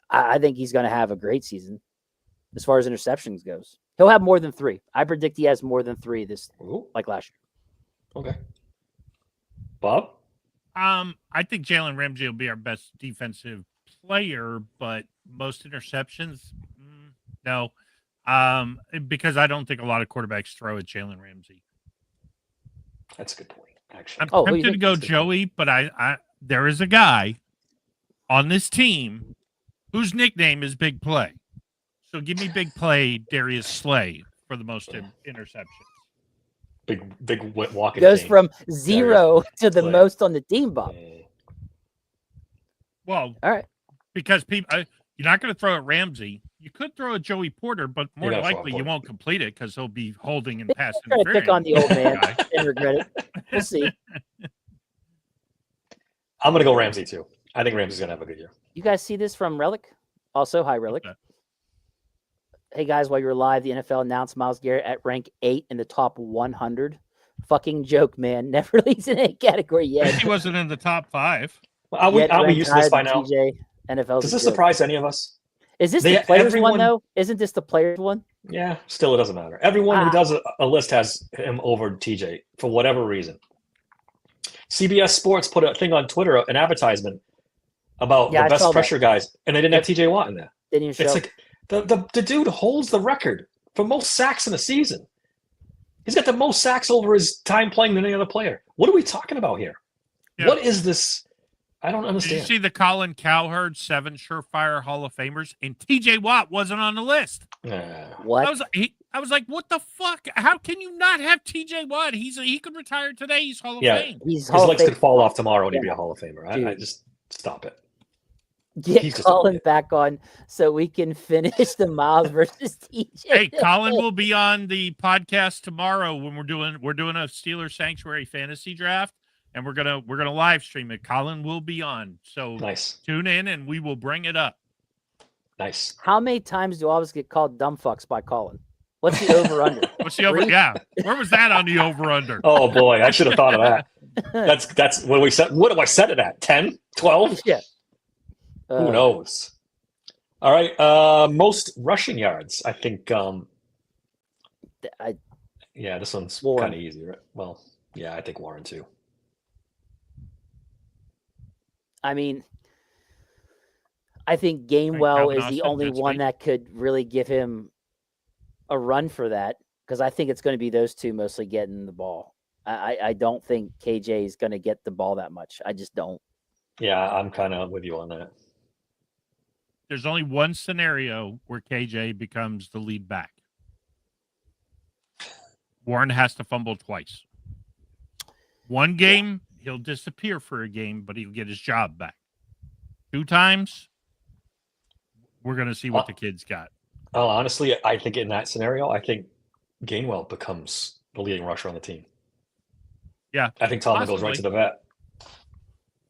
I think he's going to have a great season as far as interceptions goes. He'll have more than 3. I predict he has more than 3 like last year. Okay. Bob? I think Jalen Ramsey will be our best defensive player, but most interceptions, no. Because I don't think a lot of quarterbacks throw at Jalen Ramsey. That's a good point, actually. I'm tempted to go Joey, but I there is a guy on this team whose nickname is Big Play. So give me Big Play, Darius Slay for the most interceptions. Big walking Goes cane. from 0 to the Slay. most on the team, Bob. Well, all right, because people, you're not going to throw at Ramsey. You could throw at Joey Porter, but more than likely you won't complete it because he'll be holding and pass try to interference. pick on the old man and regret it. We'll see. I'm going to go Ramsey, too. I think Ramsey's going to have a good year. You guys see this from Relic? Also, hi, Relic. Okay. Hey, guys, while you're live, the NFL announced Myles Garrett at rank 8 in the top 100. Fucking joke, man. Never leads in any category yet. He wasn't in the top 5. Well, are we used to this by now? NFL's Does this surprise any of us? Is this the players one, though? Isn't this the players one? Yeah, still it doesn't matter. Everyone who does a list has him over TJ for whatever reason. CBS Sports put a thing on Twitter, an advertisement about the best pressure guys, and they didn't have TJ Watt in there. Didn't even show. It's like the dude holds the record for most sacks in a season. He's got the most sacks over his time playing than any other player. What are we talking about here? Yeah. What is this? I don't understand. Did you see the Colin Cowherd 7 surefire Hall of Famers, and TJ Watt wasn't on the list? What? I was like, what the fuck? How can you not have TJ Watt? He could retire today. He's Hall of Fame. His legs could fall off tomorrow and he'd be a Hall of Famer. I just stop it. Get Colin back on so we can finish the Myles versus TJ. Hey, Colin will be on the podcast tomorrow when we're doing a Steelers Sanctuary fantasy draft, and we're gonna live stream it. Colin will be on, so nice. Tune in and we will bring it up. Nice. How many times do I always get called dumb fucks by Colin? What's the over under? What's the over? Yeah, where was that on the over under? Oh boy, I should have thought of that. That's what we set. What do I set it at? 10, 12? Yeah. Who knows? All right. Most rushing yards. I think. Yeah, this one's kind of easy, right? Well, yeah, I think Warren too. I mean, I think Gainwell is the only one that could really give him a run for that, because I think it's going to be those two mostly getting the ball. I don't think KJ is going to get the ball that much. I just don't. Yeah, I'm kind of with you on that. There's only one scenario where KJ becomes the lead back. Warren has to fumble twice. One game, he'll disappear for a game, but he'll get his job back. 2 times, we're going to see what the kid's got. Oh, honestly, I think in that scenario, I think Gainwell becomes the leading rusher on the team. Yeah. I think Tomlin goes right to the vet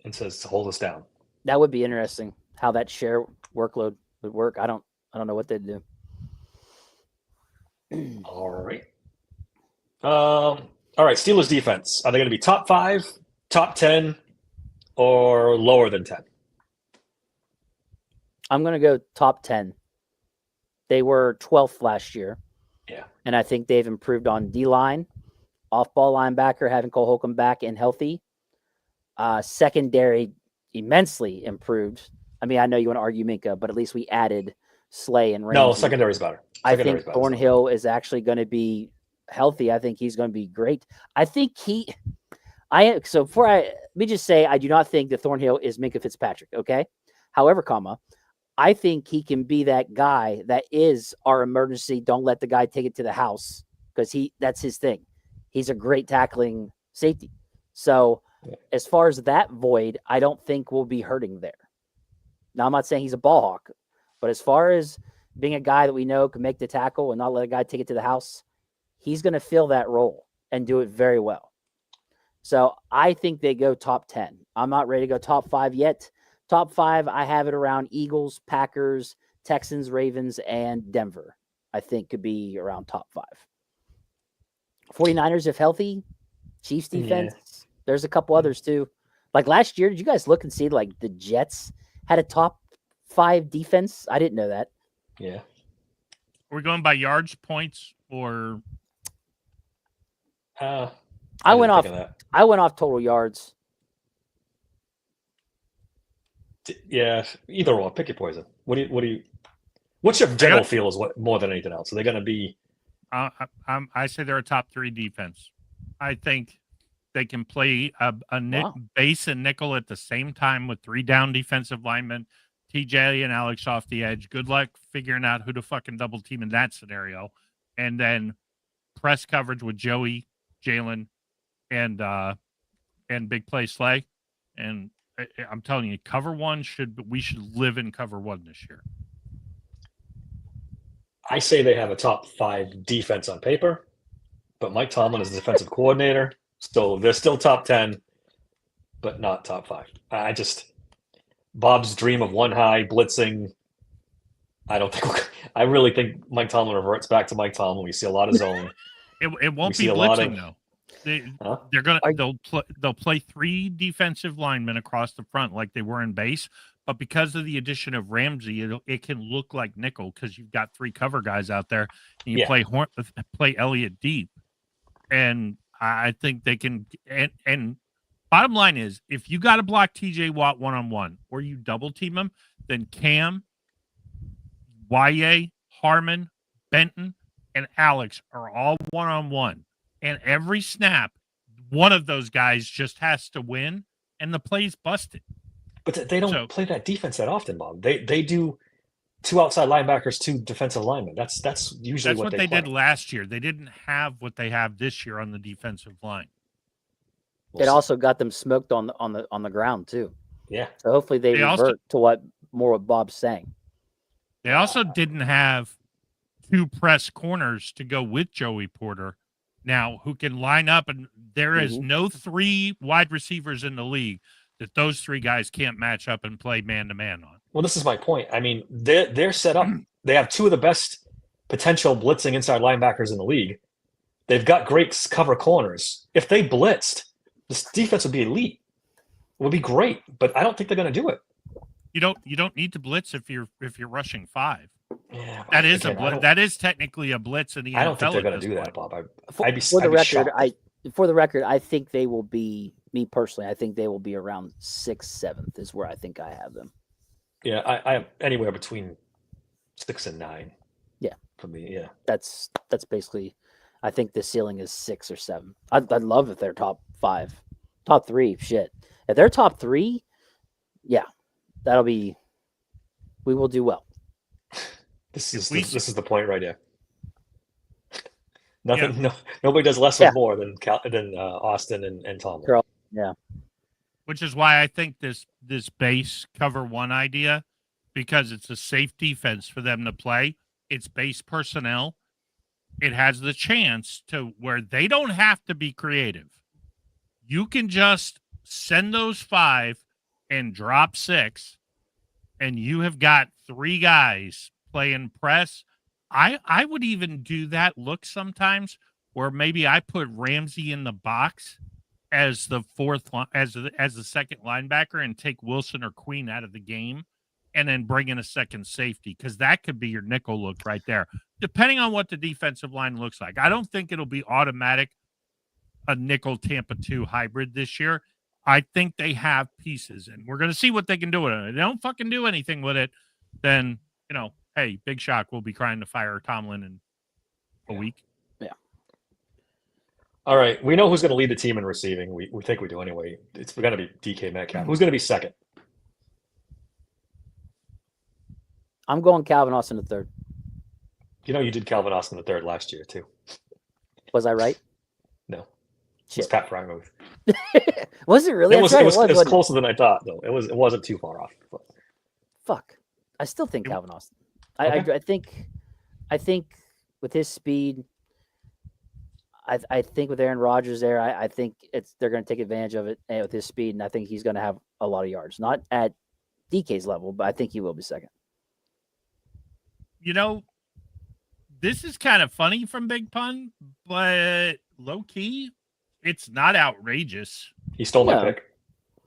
and says, hold us down. That would be interesting, how that share workload would work. I don't know what they'd do. All right. All right, Steelers defense. Are they going to be top 5, top 10, or lower than 10? I'm going to go top 10. They were 12th last year. Yeah. And I think they've improved on D-line, off-ball linebacker, having Cole Holcomb back and healthy. Secondary immensely improved. I mean, I know you want to argue Minka, but at least we added Slay and Ramsey. No, secondary is better. I think Thornhill is actually going to be healthy. I think he's going to be great. I think let me just say, I do not think that Thornhill is Minka Fitzpatrick. Okay. However, I think he can be that guy that is our emergency. Don't let the guy take it to the house, because that's his thing. He's a great tackling safety. So as far as that void, I don't think we'll be hurting there. Now, I'm not saying he's a ball hawk, but as far as being a guy that we know can make the tackle and not let a guy take it to the house, he's going to fill that role and do it very well. So I think they go top 10. I'm not ready to go top 5 yet. Top 5, I have it around Eagles, Packers, Texans, Ravens, and Denver, I think could be around top 5. 49ers, if healthy, Chiefs defense. Yeah. There's a couple others too. Like last year, did you guys look and see like the Jets had a top 5 defense? I didn't know that. Yeah. Are we going by yards, points, or? I didn't went think off. of that. I went off total yards. Yeah, either or. Pick your poison. What's your general feel is what more than anything else? Are they going to be? I say they're a top 3 defense. I think they can play a base and nickel at the same time with 3 down defensive linemen, TJ and Alex off the edge. Good luck figuring out who to fucking double team in that scenario. And then press coverage with Joey, Jaylen, and big play Slay. And I'm telling you, we should live in cover 1 this year. I say they have a top 5 defense on paper, but Mike Tomlin is the defensive coordinator, so they're still top 10, but not top 5. Bob's dream of one high blitzing. I really think Mike Tomlin reverts back to Mike Tomlin. We see a lot of zone. It won't be blitzing though. They'll play 3 defensive linemen across the front like they were in base, but because of the addition of Ramsey, it can look like nickel because you've got 3 cover guys out there, and you play Elliott deep, and I think they can. And bottom line is, if you got to block TJ Watt 1-on-1 or you double team him, then Cam, Harmon, Benton, and Alex are all 1-on-1. And every snap, one of those guys just has to win, and the play's busted. But they don't play that defense that often, Bob. They do 2 outside linebackers, 2 defensive linemen. That's usually what they did last year. They didn't have what they have this year on the defensive line. It also got them smoked on the ground too. Yeah. So hopefully they revert to what Bob's saying. They also didn't have 2 press corners to go with Joey Porter now who can line up, and there is no 3 wide receivers in the league that those 3 guys can't match up and play man-to-man on. Well, this is my point. I mean, they're set up. They have 2 of the best potential blitzing inside linebackers in the league. They've got great cover corners. If they blitzed, this defense would be elite. It would be great, but I don't think they're going to do it. You don't need to blitz if you're rushing 5. Yeah, that is that is technically a blitz in the NFL. I don't think they're going to do that, Bob. For the record, I think they will be. Me personally, I think they will be around 6th, 7th is where I think I have them. Yeah, I have anywhere between 6 and 9. Yeah, for me, yeah. That's basically. I think the ceiling is 6 or 7. I'd love if they're top 5, top 3. Shit, if they're top 3, yeah, that'll be. We will do well. This is the point right here. Nobody does less with more than Austin and Tomlin. Yeah, which is why I think this base cover 1 idea, because it's a safe defense for them to play. It's base personnel. It has the chance to where they don't have to be creative. You can just send those 5 and drop 6, and you have got 3 guys playing press. I would even do that look sometimes where maybe I put Ramsey in the box as the 4th as the second linebacker and take Wilson or Queen out of the game, and then bring in a second safety, because that could be your nickel look right there, depending on what the defensive line looks like. I don't think it'll be automatic a nickel Tampa 2 hybrid this year. I think they have pieces, and we're going to see what they can do with it. If they don't fucking do anything with it, then, hey, big shock. We'll be crying to fire Tomlin in a week. Yeah. All right. We know who's going to lead the team in receiving. We think we do anyway. It's going to be DK Metcalf. Who's going to be second? I'm going Calvin Austin the 3rd. You did Calvin Austin the 3rd last year too. Was I right? No. It's Pat Frymouth. Was it really? It was closer than I thought, though. It wasn't too far off. But. Fuck. I still think Calvin Austin. Okay. I think with his speed, I think with Aaron Rodgers there, I think they're going to take advantage of it with his speed, and I think he's going to have a lot of yards. Not at DK's level, but I think he will be second. you know, this is kind of funny from Big Pun, but low key, it's not outrageous. He stole my No. pick.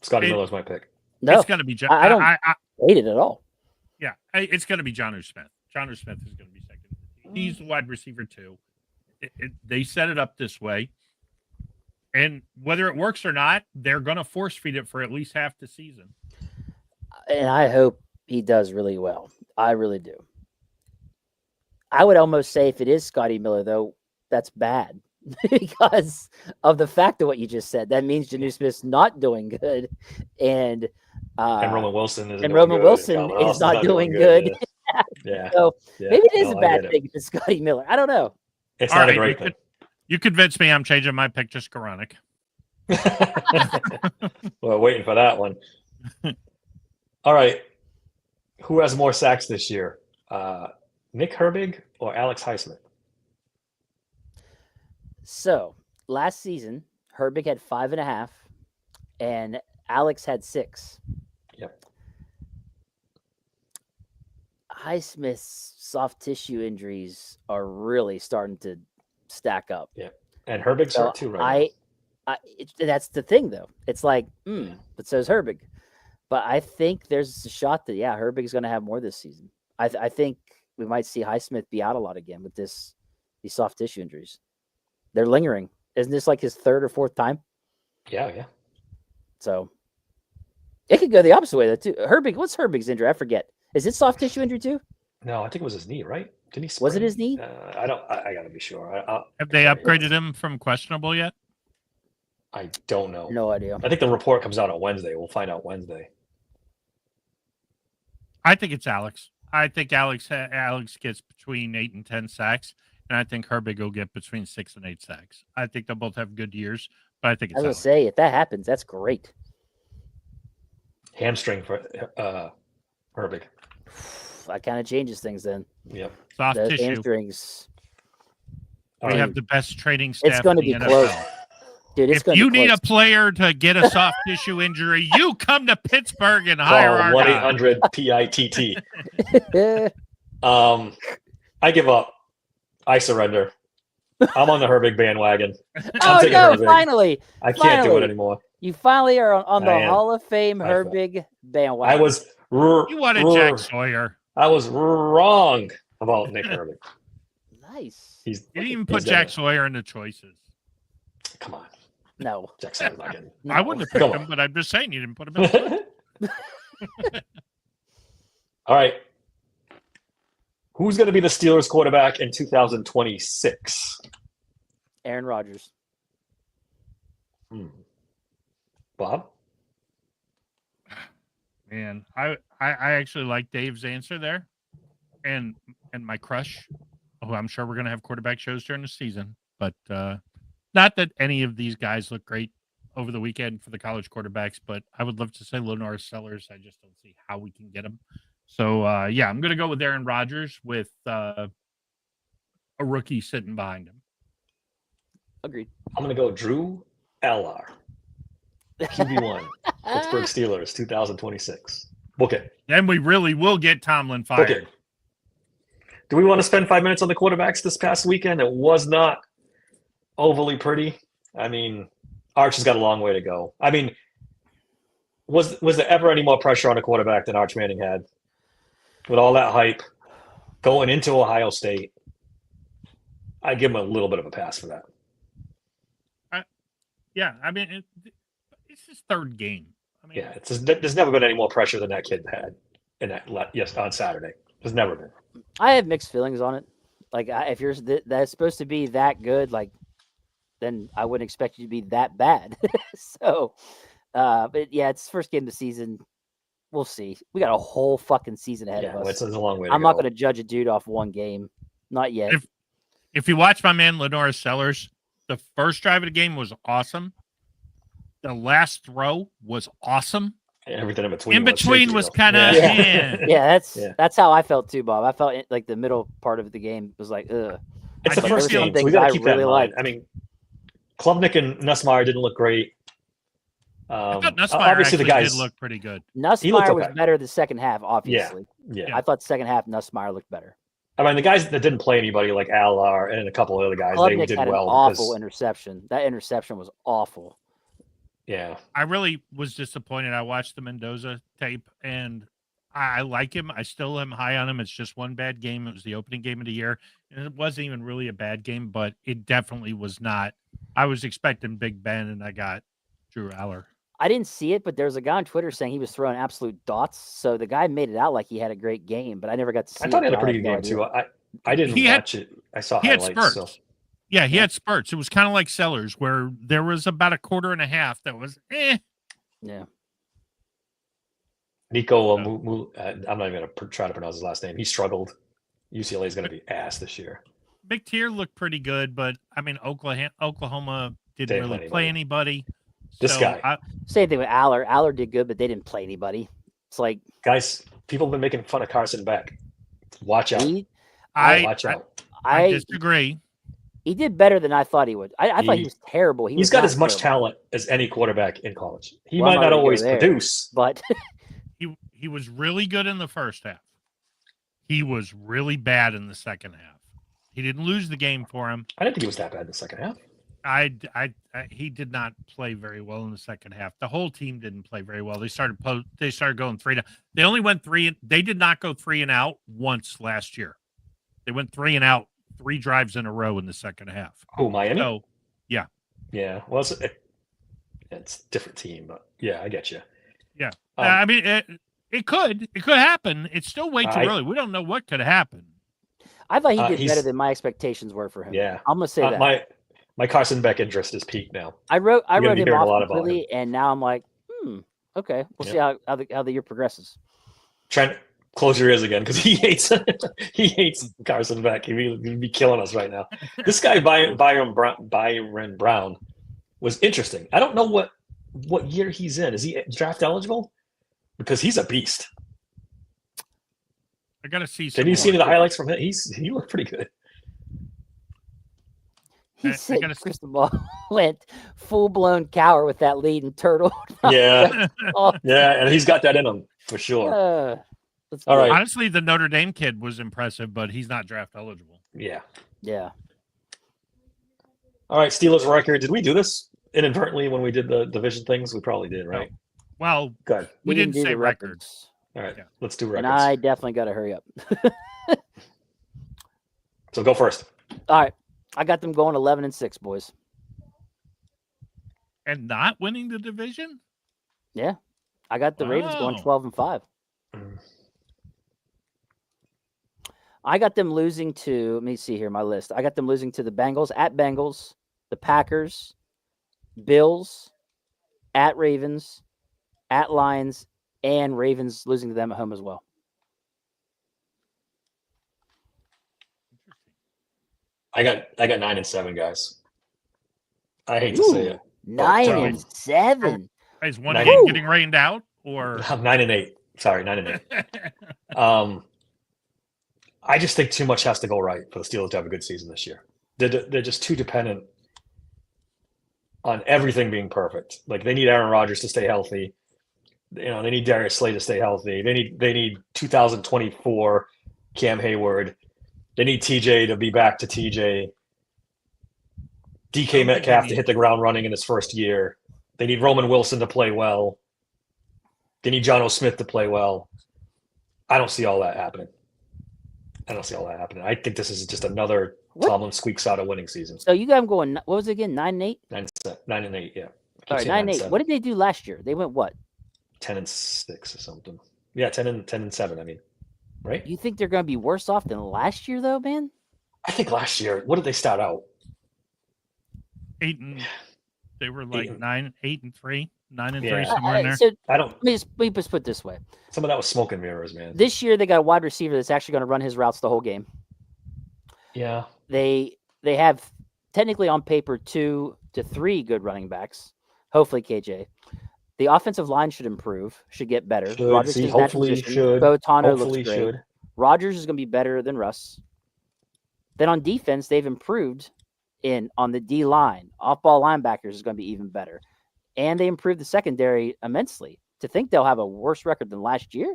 Scotty Miller's my pick. No, It's going to be John. I don't hate it at all. Yeah, it's going to be John Smith. John Smith is going to be second. He's the wide receiver too. They set it up this way, and whether it works or not, they're going to force feed it for at least half the season. And I hope he does really well. I really do. I would almost say if it is Scotty Miller, though, that's bad because of the fact of what you just said. That means Janu Smith's not doing good, and Roman Wilson is not doing good. Yeah. So yeah. maybe it is No, a I bad get it. thing if it's Scotty Miller. I don't know. It's All not a right, great thing. You convinced me. I'm changing my pick to Skoranek. We're waiting for that one. All right. Who has more sacks this year? Nick Herbig or Alex Highsmith? So last season, Herbig had 5.5, and Alex had 6. Yep. Highsmith's soft tissue injuries are really starting to stack up. Yeah. And Herbig's So hurt too, right? that's the thing, though. It's like, but so is Herbig. But I think there's a shot that, Herbig is going to have more this season. I think we might see Highsmith be out a lot again with these soft tissue injuries. They're lingering. Isn't this like his 3rd or 4th time? Yeah. So it could go the opposite way, though, too. Herbig, what's Herbig's injury? I forget. Is it soft tissue injury, too? No, I think it was his knee, right? Didn't he? Was it sprain? his knee? I got to be sure. Have they upgraded him from questionable yet? I don't know. No idea. I think the report comes out on Wednesday. We'll find out Wednesday. I think it's Alex. I think Alex gets between 8 and 10 sacks, and I think Herbig will get between 6 and 8 sacks. I think they'll both have good years, but I think it's I was going Alex. to say, if that happens, that's great. Hamstring for Herbig. That kind of changes things then. Yep. Soft The tissue. hamstrings. We have the best training staff It's going to in be the close. NFL. Dude, it's If going to you be need close. a player to get a soft tissue injury, you come to Pittsburgh and hire our Call guy. 1-800-PITT. I give up. I surrender. I'm on the Herbig bandwagon. Oh, taking no, Herbig. finally. I can't do it Finally. anymore. You finally are on the I am. Hall of Fame I Herbig bandwagon. I was You wanted Jack Sawyer. I was wrong about Nick Herbig. Nice. You didn't even put he's Jack gonna- Sawyer in the choices. Come on. No. Jack Sawyer's not getting. I wouldn't have picked Come him, on. but I'm just saying you didn't put him in. All right. Who's going to be the Steelers quarterback in 2026? Aaron Rodgers. Bob? Man, I actually like Dave's answer there, and my crush, who I'm sure we're going to have quarterback shows during the season, but not that any of these guys look great over the weekend for the college quarterbacks, but I would love to say Lenore Sellers. I just don't see how we can get him. So I'm going to go with Aaron Rodgers with a rookie sitting behind him. Agreed. I'm going to go Drew Eller. QB1. Pittsburgh Steelers 2026. Book it. Then we really will get Tomlin Book fired. it. Do we want to spend 5 minutes on the quarterbacks this past weekend? It was not overly pretty. I mean, Arch has got a long way to go. I mean, was there ever any more pressure on a quarterback than Arch Manning had? With all that hype going into Ohio State, I give him a little bit of a pass for that. Yeah, I mean, it's his 3rd game. I mean, Yeah, there's never been any more pressure than that kid had on Saturday. There's never been. I have mixed feelings on it. Like, if you're that's supposed to be that good, like, then I wouldn't expect you to be that bad. So, but yeah, it's first game of the season. We'll see. We got a whole fucking season ahead of us. It's a long way to I'm go. not going to judge a dude off one game. Not yet. If you watch my man Lenore Sellers, the first drive of the game was awesome. The last throw was awesome. Everything in between. In between was kind of Yeah, that's how I felt too, Bob. I felt like the middle part of the game was like, ugh. It's the I first do game. feel So we got I to keep that really in mind. liked. I mean, Klubnik and Nussmeier didn't look great. I thought Nussmeier obviously, the actually guys did look pretty good. Nussmeier was okay. better the second half, obviously. Yeah. I thought second half Nussmeier looked better. I mean, the guys that didn't play anybody like Alar and a couple of other guys, they Klubnik did had an well awful because interception. That interception was awful. yeah, I really was disappointed. I watched the Mendoza tape, and I like him. I still am high on him. It's just one bad game. It was the opening game of the year, and it wasn't even really a bad game, but it definitely was not. I was expecting Big Ben, and I got Drew Aller. I didn't see it, but there was a guy on Twitter saying he was throwing absolute dots. So the guy made it out like he had a great game, but I never got to see it. I thought he had a so pretty have good no game idea. too. I didn't watch it. I saw He had highlights. spurts. So. Yeah, he had spurts. It was kind of like Sellers, where there was about a quarter and a half that was Yeah. Nico, I'm not even going to try to pronounce his last name. He struggled. UCLA is going to be ass this year. Big Tier looked pretty good, but I mean, Oklahoma didn't Didn't really play anybody. This So guy. Same thing with Aller. Aller did good, but they didn't play anybody. It's like Guys, people have been making fun of Carson Beck. Watch out. Watch out. I disagree. He did better than I thought he would. I thought he was terrible. He's got as much talent as any quarterback in college. He Well, I'm might not not gonna go always there. produce. But He was really good in the first half. He was really bad in the second half. He didn't lose the game for him. I didn't think he was that bad in the second half. He did not play very well in the second half. The whole team didn't play very well. They started going 3 down. They only went 3. They did not go 3 and out once last year. They went 3 and out 3 drives in a row in the second half. Oh, Miami? So, yeah. Yeah. Well, it's a different team, but yeah, I get you. Yeah. I mean, it could happen. It's still way too early. We don't know what could happen. I thought he did better than my expectations were for him. Yeah. I'm gonna say that. My Carson Beck interest is peaked now. I wrote him hearing a lot off about completely, and now I'm like, okay, we'll see how the year progresses. Trent, close your ears again because he hates Carson Beck. He'd be killing us right now. This guy Byron Brown was interesting. I don't know what year he's in. Is he draft eligible? Because he's a beast. I gotta see. Did you see any of the highlights from him? He looked pretty good. He said Cristobal went full blown cower with that lead and turtle. Yeah, yeah, and he's got that in him for sure. All right. Honestly, the Notre Dame kid was impressive, but he's not draft eligible. Yeah. Yeah. All right, Steelers record. Did we do this inadvertently when we did the division things? We probably did, right? No. Well, good. We didn't do say the records. All right, Yeah. let's do records. And I definitely got to hurry up. So go first. All right. I got them going 11-6, boys. And not winning the division? Yeah. I got the Ravens going 12-5. I got them losing to, let me see here, my list. I got them losing to the Bengals, at Bengals, the Packers, Bills, at Ravens, at Lions, and Ravens losing to them at home as well. I got 9-7, guys. I hate to say it. 9-7. Is one game getting rained out, or 9-8? Sorry, 9-8. I just think too much has to go right for the Steelers to have a good season this year. They're just too dependent on everything being perfect. Like they need Aaron Rodgers to stay healthy. You know, they need Darius Slay to stay healthy. They need 2024 Cam Hayward. They need TJ to be back to TJ. DK Metcalf to hit the ground running in his first year. They need Roman Wilson to play well. They need John O. Smith to play well. I don't see all that happening. I think this is just another Tomlin squeaks out a winning season. So you got them going, what was it again, 9-8? 9-8, yeah. All right, 9-8. What did they do last year? They went what? 10-6 or something. Yeah, 10-7, I mean. Right? You think they're going to be worse off than last year, though, man? I think last year, what did they start out? 8 and they were like 8-3, 9-3, Yeah. somewhere in there. So let me just put it this way. Some of that was smoke and mirrors, man. This year they got a wide receiver that's actually going to run his routes the whole game. Yeah. They have technically on paper 2 to 3 good running backs. Hopefully KJ. The offensive line should improve, should get better. Hopefully should. Bo Tano Hopefully looks great. should. Rodgers is going to be better than Russ. Then on defense, they've improved on the D line. Off-ball linebackers is going to be even better. And they improved the secondary immensely. To think they'll have a worse record than last year?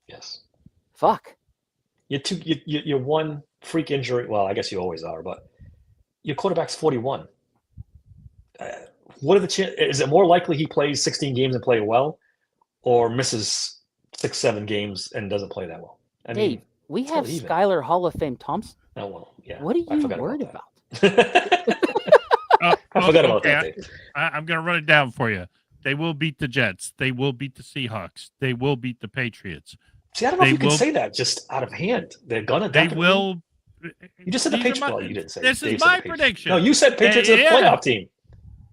Yes. Fuck. You're one freak injury. Well, I guess you always are, but your quarterback's 41. What are the chances? Is it more likely he plays 16 games and play well, or misses 6-7 games and doesn't play that well? I Dave, mean, we it's have not even. Skylar Hall of Fame Thompson. Oh well, yeah. What are I you forgot worried about about? that. I forgot about that. Okay, Dave. I'm going to run it down for you. They will beat the Jets. They will beat the Seahawks. They will beat the Patriots. See, I don't know if They you can will- say that just out of hand. They're gonna. They definitely- will. You just said the These are Patriots. my- Well, you didn't say. This Dave is said my the Patriots. prediction. No, you said Patriots are a Yeah. playoff team.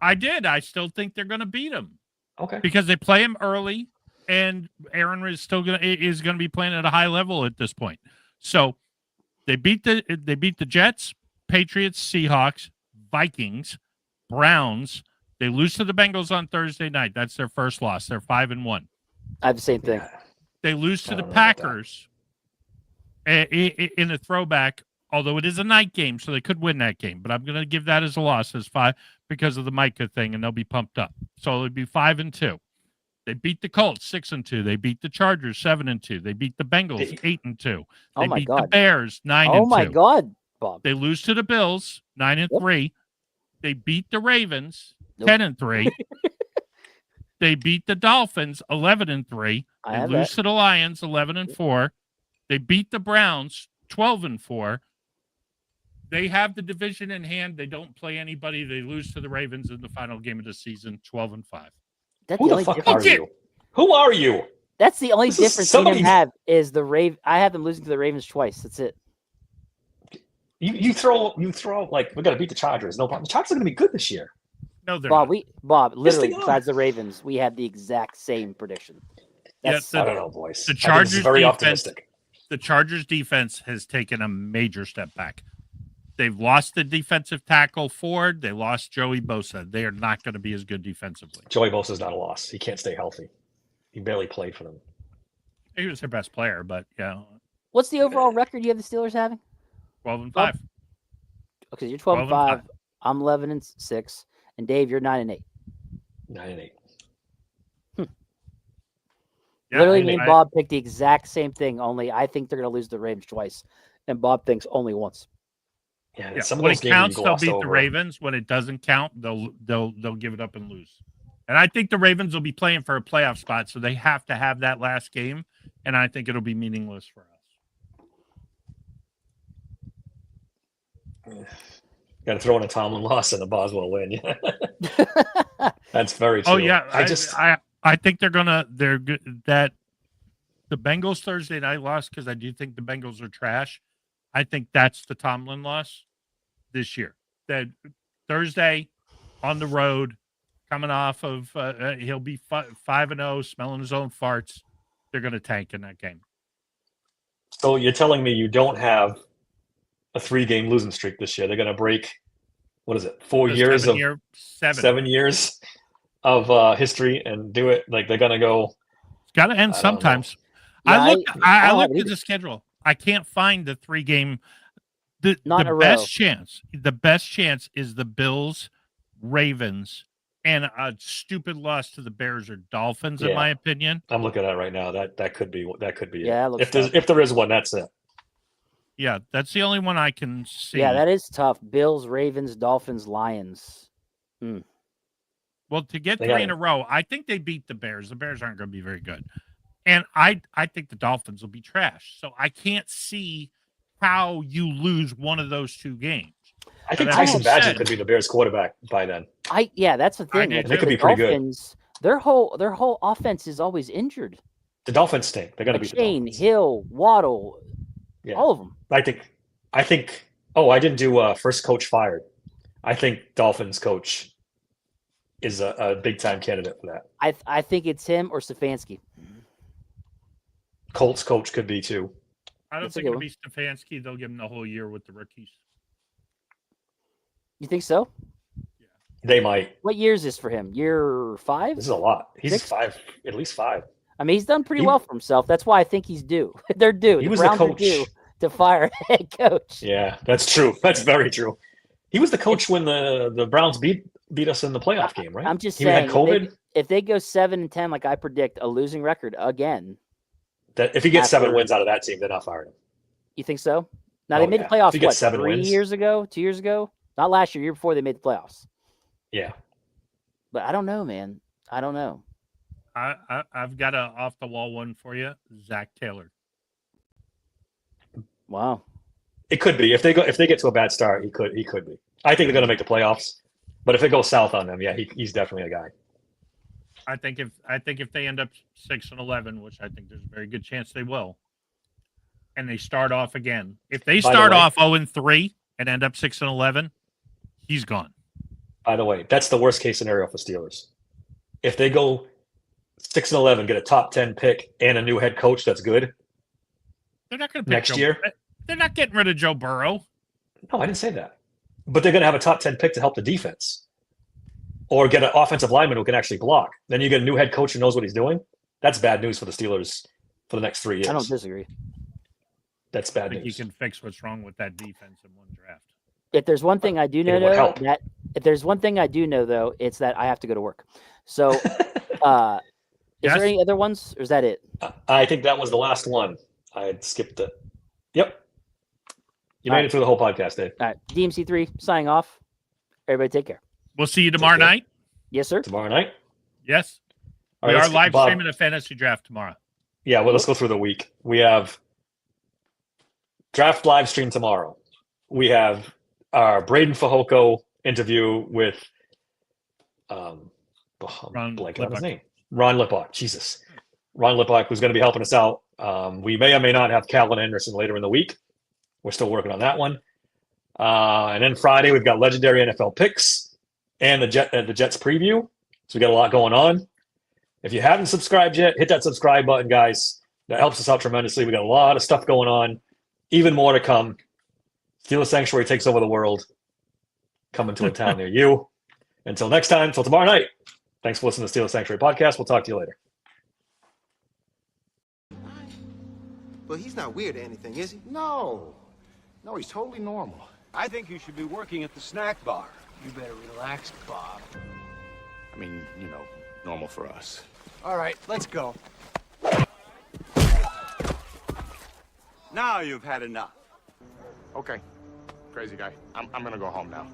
I did. I still think they're going to beat them Okay. because they play him early, and Aaron is still going to be playing at a high level at this point. So they beat the Jets, Patriots, Seahawks, Vikings, Browns. They lose to the Bengals on Thursday night. That's their first loss. They're 5-1. I have the same thing. Yeah. They lose to I the don't know about that. Packers in a throwback, although it is a night game, so they could win that game. But I'm going to give that as a loss as 5 because of the Micah thing, and they'll be pumped up. So it'll be 5-2. They beat the Colts 6-2. They beat the Chargers 7-2. They beat the Bengals 8-2. Oh They my beat the God. Bears 9-2. Oh my God, Bob. They lose to the Bills 9-3. They beat the Ravens Nope. 10-3. They beat the Dolphins 11-3. I They have lose that. to the Lions 11-4. They beat the Browns 12-4. They have the division in hand. They don't play anybody. They lose to the Ravens in the final game of the season 12-5. That's Who the only fuck difference. are you? Who are you? That's the only This is difference somebody- we have is the I have them losing to the Ravens twice. That's it. You throw like we got to beat the Chargers. No problem. The Chargers are going to be good this year. No, they're Bob, not. literally, they are. besides the Ravens, we had the exact same prediction. Yeah, That's the- I don't know, boys. the I think this is Chargers very defense- optimistic. The Chargers defense has taken a major step back. They've lost the defensive tackle Ford. They lost Joey Bosa. They are not going to be as good defensively. Joey Bosa's not a loss. He can't stay healthy. He barely played for them. He was their best player, but yeah, What's the overall record you have the Steelers having? 12-5. Okay, you're 12 and 12-5. I'm 11-6, and Dave, you're 9-8. 9-8. Yeah, Literally, I- me and I- Bob picked the exact same thing. Only I think they're going to lose the Ravens twice, and Bob thinks only once. Yeah, Yeah, some of when those it games counts, you they'll glossed beat the over. Ravens. When it doesn't count, they'll give it up and lose. And I think the Ravens will be playing for a playoff spot, so they have to have that last game. And I think it'll be meaningless for us. Got to throw in a Tomlin loss and a Boswell win. That's very true. Oh yeah, I I think they're good. That the Bengals Thursday night loss, because I do think the Bengals are trash. I think that's the Tomlin loss this year. That Thursday on the road, coming off of he'll be 5-0, smelling his own farts. They're going to tank in that game. So you're telling me you don't have a 3-game losing streak this year? They're going to break, what is it, 4 The years of 7 years of history and do it like they're going to go. It's got to end I don't know. sometimes. Yeah, I looked I don't at have it the schedule. I can't find the 3-game. The Not in a row. best chance. The best chance is the Bills, Ravens, and a stupid loss to the Bears or Dolphins, in Yeah. my opinion. I'm looking at it right now. That could be it. Yeah, it looks If there is one, that's it. Yeah, that's the only one I can see. Yeah, that is tough. Bills, Ravens, Dolphins, Lions. Well, to get They 3 got in it. a row, I think they beat the Bears. The Bears aren't going to be very good. And I think the Dolphins will be trash. So I can't see how you lose one of those 2 games. I think That Tyson being Badgett said- could be the Bears quarterback by then. That's the I thing. do Like, too. They could be the pretty good. Dolphins, their whole offense is always injured. The Dolphins stink. They're going to beat the Shane, Dolphins. Hill, Waddle, Yeah. all of them. I think. Oh, I didn't do first coach fired. I think Dolphins coach is a big time candidate for that. I think it's him or Stefanski. Colts coach could be too. I don't That's a think good it'll be Stefanski. They'll give him the whole year with the rookies. You think so? They might. What year is this for him? Year 5? This is a lot. He's 6? 5, at least 5. I mean, he's done pretty He- well for himself. That's why I think he's due. They're due. He The was the Browns are coach. due to fire a head coach. Yeah, that's true. That's very true. He was the coach when the Browns beat us in the playoff game, right? I'm just he saying, had COVID. if they go 7-10, like I predict, a losing record again. That if he gets 7 after- wins out of that team, they're not firing him. You think so? Now Oh, they made yeah. the If playoffs you get what 7 2 wins. years ago? Not last year. Year before they made the playoffs. Yeah. But I don't know, man. I don't know. I've got a off the wall one for you, Zach Taylor. Wow. It could be. If they get to a bad start, he could be. I think they're going to make the playoffs. But if it goes south on them, yeah, he's definitely a guy. I think if they end up 6-11, which I think there's a very good chance they will, and they start off again. If they By the start way- off 0-3 and end up 6-11, he's gone. By the way, that's the worst case scenario for Steelers. If they go 6-11, get a top 10 pick and a new head coach that's good. They're not going to Next year? They're not getting rid of Joe Burrow. No, I didn't say that. But they're going to have a top 10 pick to help the defense. Or get an offensive lineman who can actually block. Then you get a new head coach who knows what he's doing. That's bad news for the Steelers for the next 3 years. I don't disagree. That's I bad think news. you can fix what's wrong with that defense in one draft. If there's one thing I do know, It would though, help. if there's one thing I do know, though, it's that I have to go to work. So, is Yes? there any other ones, or is that it? I think that was the last one. I had skipped it. Yep. You All made right. it through the whole podcast, Dave. All right, DMC3 signing off. Everybody, take care. We'll see you tomorrow care. night. Yes, sir. Tomorrow night. Yes. All We right, are let's- live Bob. streaming a fantasy draft tomorrow. Yeah, well, let's go through the week. We have draft live stream tomorrow. We have our Braden Fajoko interview with I'm Ron blanking on his Lippock. name. Ron Lippock. Jesus. Ron Lippock, who's going to be helping us out. We may or may not have Calvin Anderson later in the week. We're still working on that one. And then Friday, we've got legendary NFL picks and the Jets preview. So we got a lot going on. If you haven't subscribed yet, hit that subscribe button, guys. That helps us out tremendously. We got a lot of stuff going on. Even more to come. Steelers Sanctuary takes over the world. Coming to a town near you. Until next time, till tomorrow night. Thanks for listening to Steelers Sanctuary Podcast. We'll talk to you later. But he's not weird or anything, is he? No. No, he's totally normal. I think you should be working at the snack bar. You better relax, Bob. I mean, you know, normal for us. All right, let's go. Now you've had enough. Okay. Crazy guy. I'm gonna go home now.